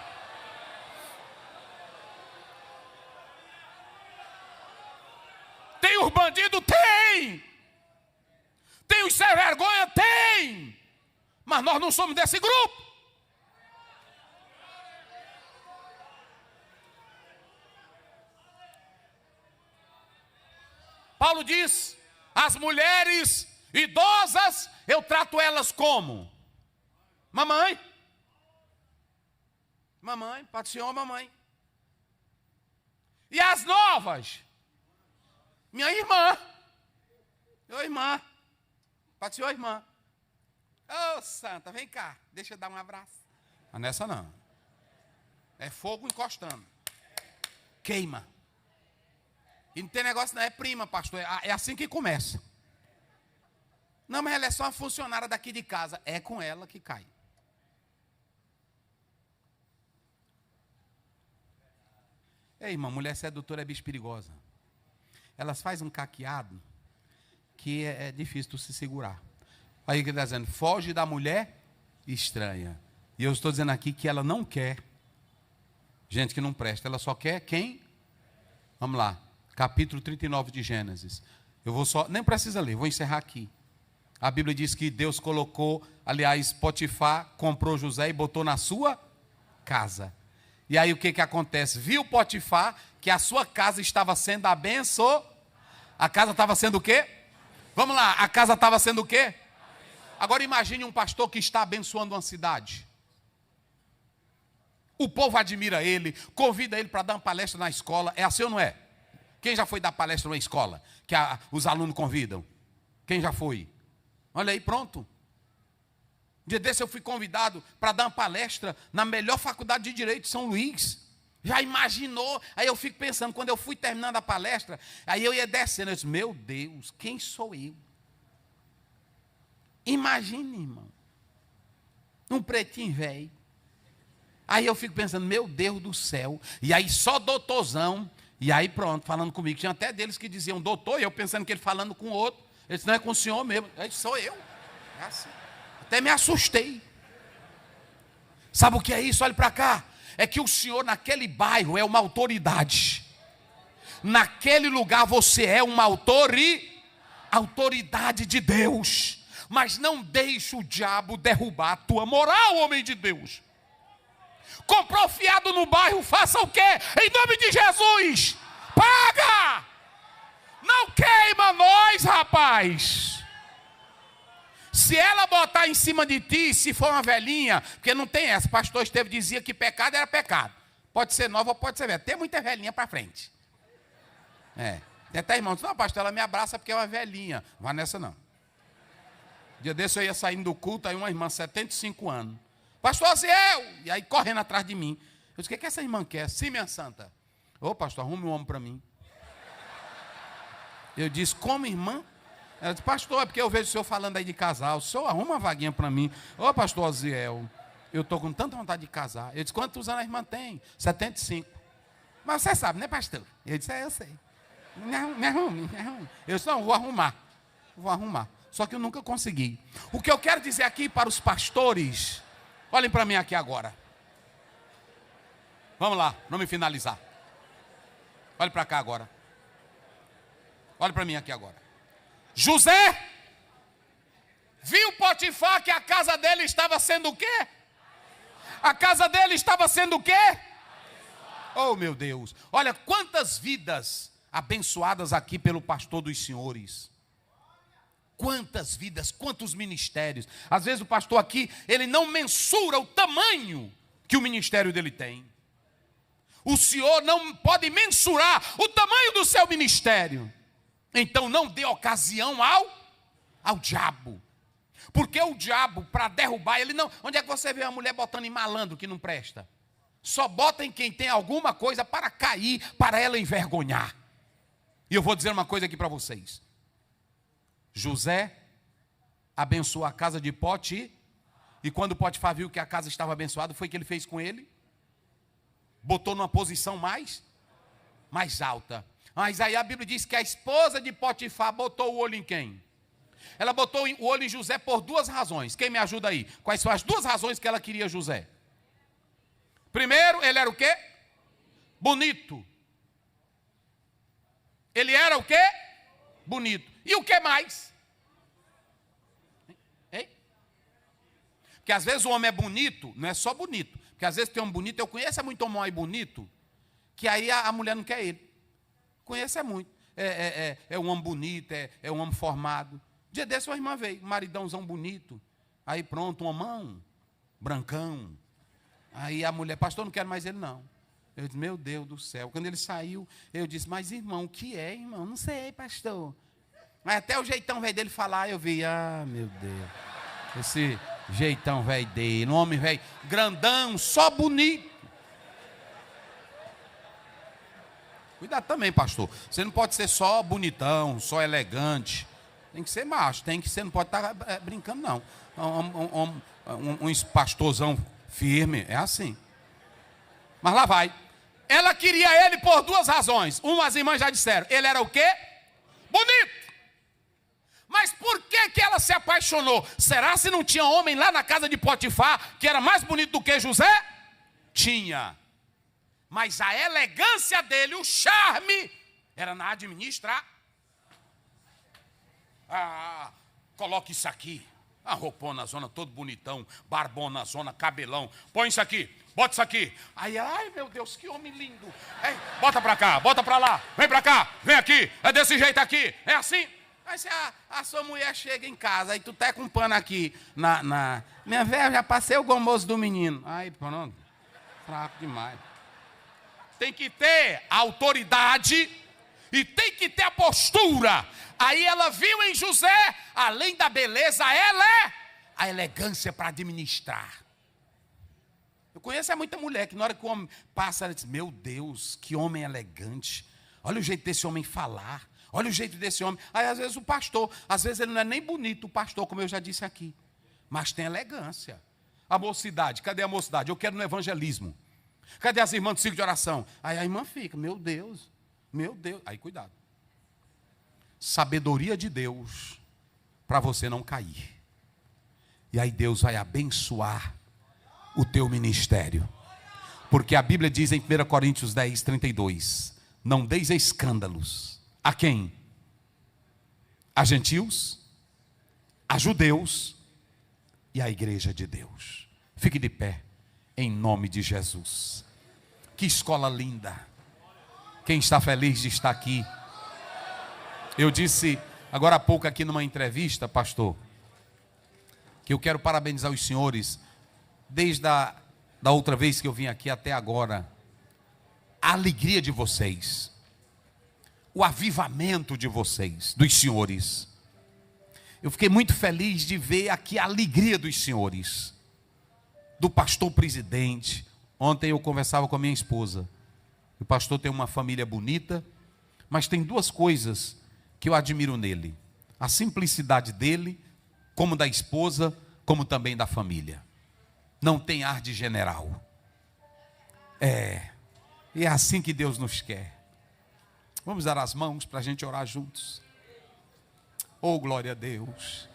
Tem os bandidos? Tem. Tem os sem vergonha? Tem. Mas nós não somos desse grupo. Paulo diz, as mulheres idosas, eu trato elas como? Mamãe. Mamãe, Pai do Senhor, mamãe. E as novas? Minha irmã. Ô irmã. Pai do Senhor, irmã. Ô santa, vem cá, deixa eu dar um abraço. Mas nessa não. É fogo encostando. Queima. E não tem negócio não, é prima, pastor. É assim que começa. Não, mas ela é só uma funcionária daqui de casa. É com ela que cai. Ei, irmã, mulher sedutora é bicho perigosa. Elas fazem um caqueado que é difícil tu se segurar. Aí que ele está dizendo, foge da mulher estranha. E eu estou dizendo aqui que ela não quer gente que não presta. Ela só quer quem? Vamos lá. Capítulo 39 de Gênesis. Eu vou só, nem precisa ler, vou encerrar aqui. A Bíblia diz que Deus colocou, aliás, Potifar comprou José e botou na sua casa. E aí o que acontece? Viu Potifar que a sua casa estava sendo abençoada. A casa estava sendo o quê? Vamos lá, a casa estava sendo o quê? Agora imagine um pastor que está abençoando uma cidade. O povo admira ele, convida ele para dar uma palestra na escola. É assim ou não é? Quem já foi dar palestra numa escola? Que os alunos convidam? Quem já foi? Olha aí, pronto. Um dia desse eu fui convidado para dar uma palestra na melhor faculdade de Direito de São Luís. Já imaginou? Aí eu fico pensando, quando eu fui terminando a palestra, aí eu ia descendo, eu disse, meu Deus, quem sou eu? Imagine, irmão, um pretinho velho. Aí eu fico pensando, meu Deus do céu, e aí só doutorzão, e aí pronto, falando comigo. Tinha até deles que diziam doutor, e eu pensando que ele falando com o outro. Ele disse, não é com o senhor mesmo. Eu disse, sou eu. É assim. Até me assustei. Sabe o que é isso? Olhe para cá. É que o senhor naquele bairro é uma autoridade. Naquele lugar você é uma autoridade de Deus. Mas não deixe o diabo derrubar a tua moral, homem de Deus. Comprou fiado no bairro, faça o quê? Em nome de Jesus, paga! Não queima nós, rapaz. Se ela botar em cima de ti, se for uma velhinha, porque não tem essa, o pastor Estevão dizia que pecado era pecado. Pode ser nova ou pode ser velha. Tem muita velhinha para frente. Tem até irmão, não, pastor, ela me abraça porque é uma velhinha. Não vai nessa não. Dia desse eu ia saindo do culto, aí uma irmã, 75 anos. Pastor Aziel! E aí correndo atrás de mim. Eu disse, o que essa irmã quer? Sim, minha santa. Ô pastor, arrume um homem para mim. Eu disse, como irmã? Ela disse, pastor, é porque eu vejo o senhor falando aí de casar. O senhor arruma uma vaguinha para mim. Ô pastor Aziel, eu estou com tanta vontade de casar. Eu disse, quantos anos a irmã tem? 75. Mas você sabe, né, pastor? Eu disse, eu sei. Me arrume. Eu disse, não, vou arrumar. Só que eu nunca consegui. O que eu quero dizer aqui para os pastores, olhem para mim aqui agora. Vamos lá, vamos me finalizar. Olhe para cá agora. Olhe para mim aqui agora. José viu Potifar que a casa dele estava sendo o quê? A casa dele estava sendo o quê? Oh, meu Deus. Olha quantas vidas abençoadas aqui pelo pastor dos senhores. Quantas vidas, quantos ministérios. Às vezes o pastor aqui, ele não mensura o tamanho que o ministério dele tem. O senhor não pode mensurar o tamanho do seu ministério. Então não dê ocasião ao diabo. Porque o diabo, para derrubar, ele não... Onde é que você vê uma mulher botando em malandro que não presta? Só bota em quem tem alguma coisa para cair, para ela envergonhar. E eu vou dizer uma coisa aqui para vocês. José abençoou a casa de Potifar, e quando Potifar viu que a casa estava abençoada, foi o que ele fez com ele? Botou numa posição mais alta. Mas aí a Bíblia diz que a esposa de Potifar botou o olho em quem? Ela botou o olho em José por duas razões. Quem me ajuda aí? Quais são as duas razões que ela queria José? Primeiro, ele era o quê? Bonito. Ele era o quê? Bonito. E o que mais? Hein? Porque às vezes o homem é bonito, não é só bonito. Porque às vezes tem um bonito, eu conheço muito homem aí bonito, que aí a mulher não quer ele. Conheço muito. É um homem bonito, é um homem formado. Dia desse uma irmã veio, um maridãozão bonito. Aí pronto, um homão, brancão. Aí a mulher, pastor, não quero mais ele não. Eu disse, meu Deus do céu. Quando ele saiu, eu disse, mas irmão, o que é, irmão? Não sei, pastor. Mas até o jeitão velho dele falar, eu vi, meu Deus. Esse jeitão velho dele, um homem velho, grandão, só bonito. Cuidado também, pastor. Você não pode ser só bonitão, só elegante. Tem que ser macho, você não pode estar brincando, não. Um pastorzão firme, é assim. Mas lá vai. Ela queria ele por duas razões. Uma, as irmãs já disseram. Ele era o quê? Bonito. Mas por que ela se apaixonou? Será se não tinha homem lá na casa de Potifar que era mais bonito do que José? Tinha. Mas a elegância dele, o charme, era na administrar. Coloque isso aqui. A roupona na zona, todo bonitão, barbona na zona, cabelão. Põe isso aqui, bota isso aqui. Aí, ai meu Deus, que homem lindo. Bota pra cá, bota pra lá, vem pra cá, vem aqui, é desse jeito aqui, é assim. Aí se a sua mulher chega em casa, aí tu tá com um pano aqui minha velha, já passei o gomoso do menino. Aí pronto, fraco demais. Tem que ter a autoridade e tem que ter a postura. Aí ela viu em José, além da beleza, ela é a elegância para administrar. Eu conheço muita mulher que na hora que o homem passa, ela diz, meu Deus, que homem elegante. Olha o jeito desse homem falar. Olha o jeito desse homem. Aí às vezes o pastor, às vezes ele não é nem bonito, o pastor, como eu já disse aqui. Mas tem elegância. A mocidade, cadê a mocidade? Eu quero no evangelismo. Cadê as irmãs do ciclo de oração? Aí a irmã fica, meu Deus. Aí cuidado. Sabedoria de Deus para você não cair. E aí Deus vai abençoar o teu ministério. Porque a Bíblia diz em 1 Coríntios 10, 32, não deis escândalos. A quem? A gentios, a judeus e a igreja de Deus. Fique de pé, em nome de Jesus. Que escola linda. Quem está feliz de estar aqui? Eu disse agora há pouco aqui numa entrevista, pastor, que eu quero parabenizar os senhores, desde da outra vez que eu vim aqui até agora, a alegria de vocês, o avivamento de vocês, dos senhores. Eu fiquei muito feliz de ver aqui a alegria dos senhores, do pastor presidente. Ontem eu conversava com a minha esposa. O pastor tem uma família bonita, mas tem duas coisas que eu admiro nele: a simplicidade dele, como da esposa, como também da família. Não tem ar de general. E é assim que Deus nos quer. Vamos dar as mãos para a gente orar juntos. Oh, glória a Deus.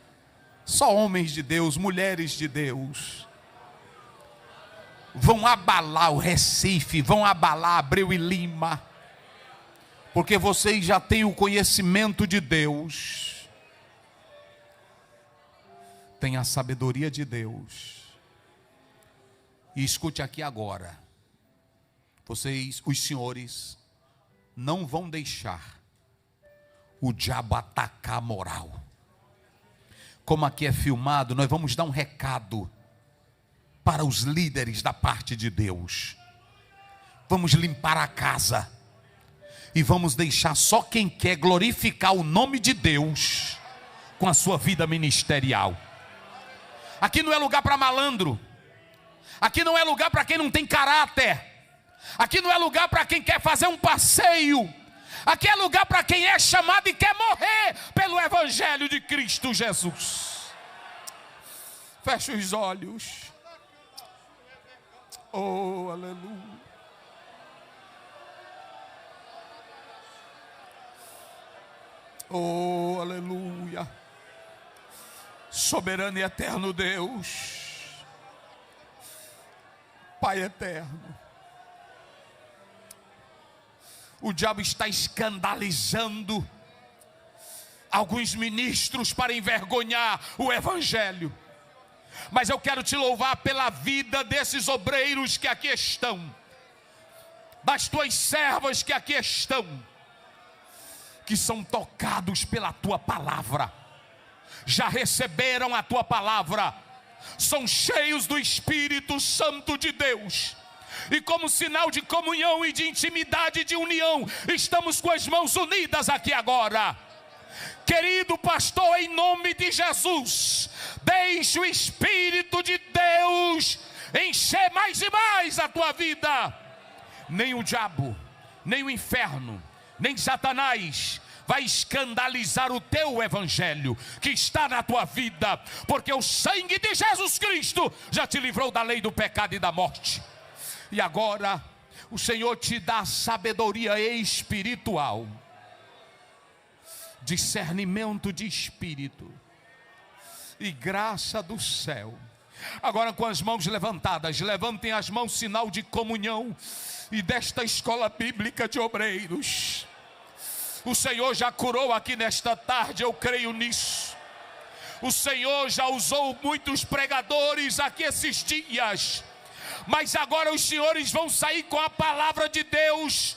Só homens de Deus, mulheres de Deus vão abalar o Recife, vão abalar Abreu e Lima, porque vocês já têm o conhecimento de Deus, têm a sabedoria de Deus. E escute aqui agora, vocês, os senhores, não vão deixar o diabo atacar a moral. Como aqui é filmado, nós vamos dar um recado para os líderes da parte de Deus. Vamos limpar a casa e vamos deixar só quem quer glorificar o nome de Deus com a sua vida ministerial. Aqui não é lugar para malandro. Aqui não é lugar para quem não tem caráter. Aqui não é lugar para quem quer fazer um passeio. Aqui é lugar para quem é chamado e quer morrer pelo Evangelho de Cristo Jesus. Feche os olhos. Oh, aleluia. Oh, aleluia. Soberano e eterno Deus, Pai eterno, o diabo está escandalizando alguns ministros para envergonhar o Evangelho. Mas eu quero te louvar pela vida desses obreiros que aqui estão, das tuas servas que aqui estão, que são tocados pela tua palavra, já receberam a tua palavra, são cheios do Espírito Santo de Deus, e como sinal de comunhão e de intimidade e de união, estamos com as mãos unidas aqui agora. Querido pastor, em nome de Jesus, deixe o Espírito de Deus encher mais e mais a tua vida. Nem o diabo, nem o inferno, nem Satanás vai escandalizar o teu Evangelho que está na tua vida, porque o sangue de Jesus Cristo já te livrou da lei do pecado e da morte. E agora o Senhor te dá sabedoria espiritual, discernimento de espírito e graça do céu. Agora, com as mãos levantadas, levantem as mãos, sinal de comunhão e desta escola bíblica de obreiros. O Senhor já curou aqui nesta tarde, eu creio nisso. O Senhor já usou muitos pregadores aqui esses dias, mas agora os senhores vão sair com a palavra de Deus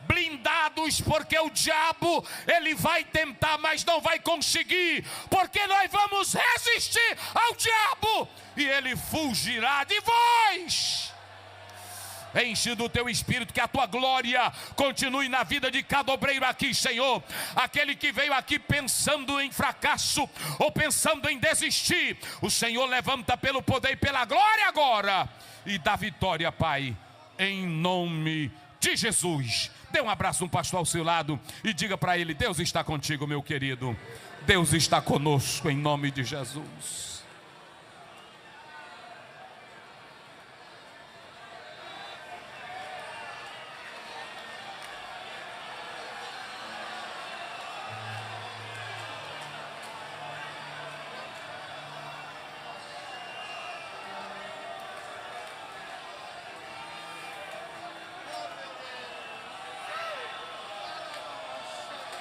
blindados, porque o diabo, ele vai tentar, mas não vai conseguir, porque nós vamos resistir ao diabo e ele fugirá de vós. Enche do teu espírito, que a tua glória continue na vida de cada obreiro aqui, Senhor. Aquele que veio aqui pensando em fracasso ou pensando em desistir, o Senhor levanta pelo poder e pela glória agora e dá vitória, Pai, em nome de Jesus. Dê um abraço no pastor ao seu lado e diga para ele: Deus está contigo, meu querido. Deus está conosco, em nome de Jesus.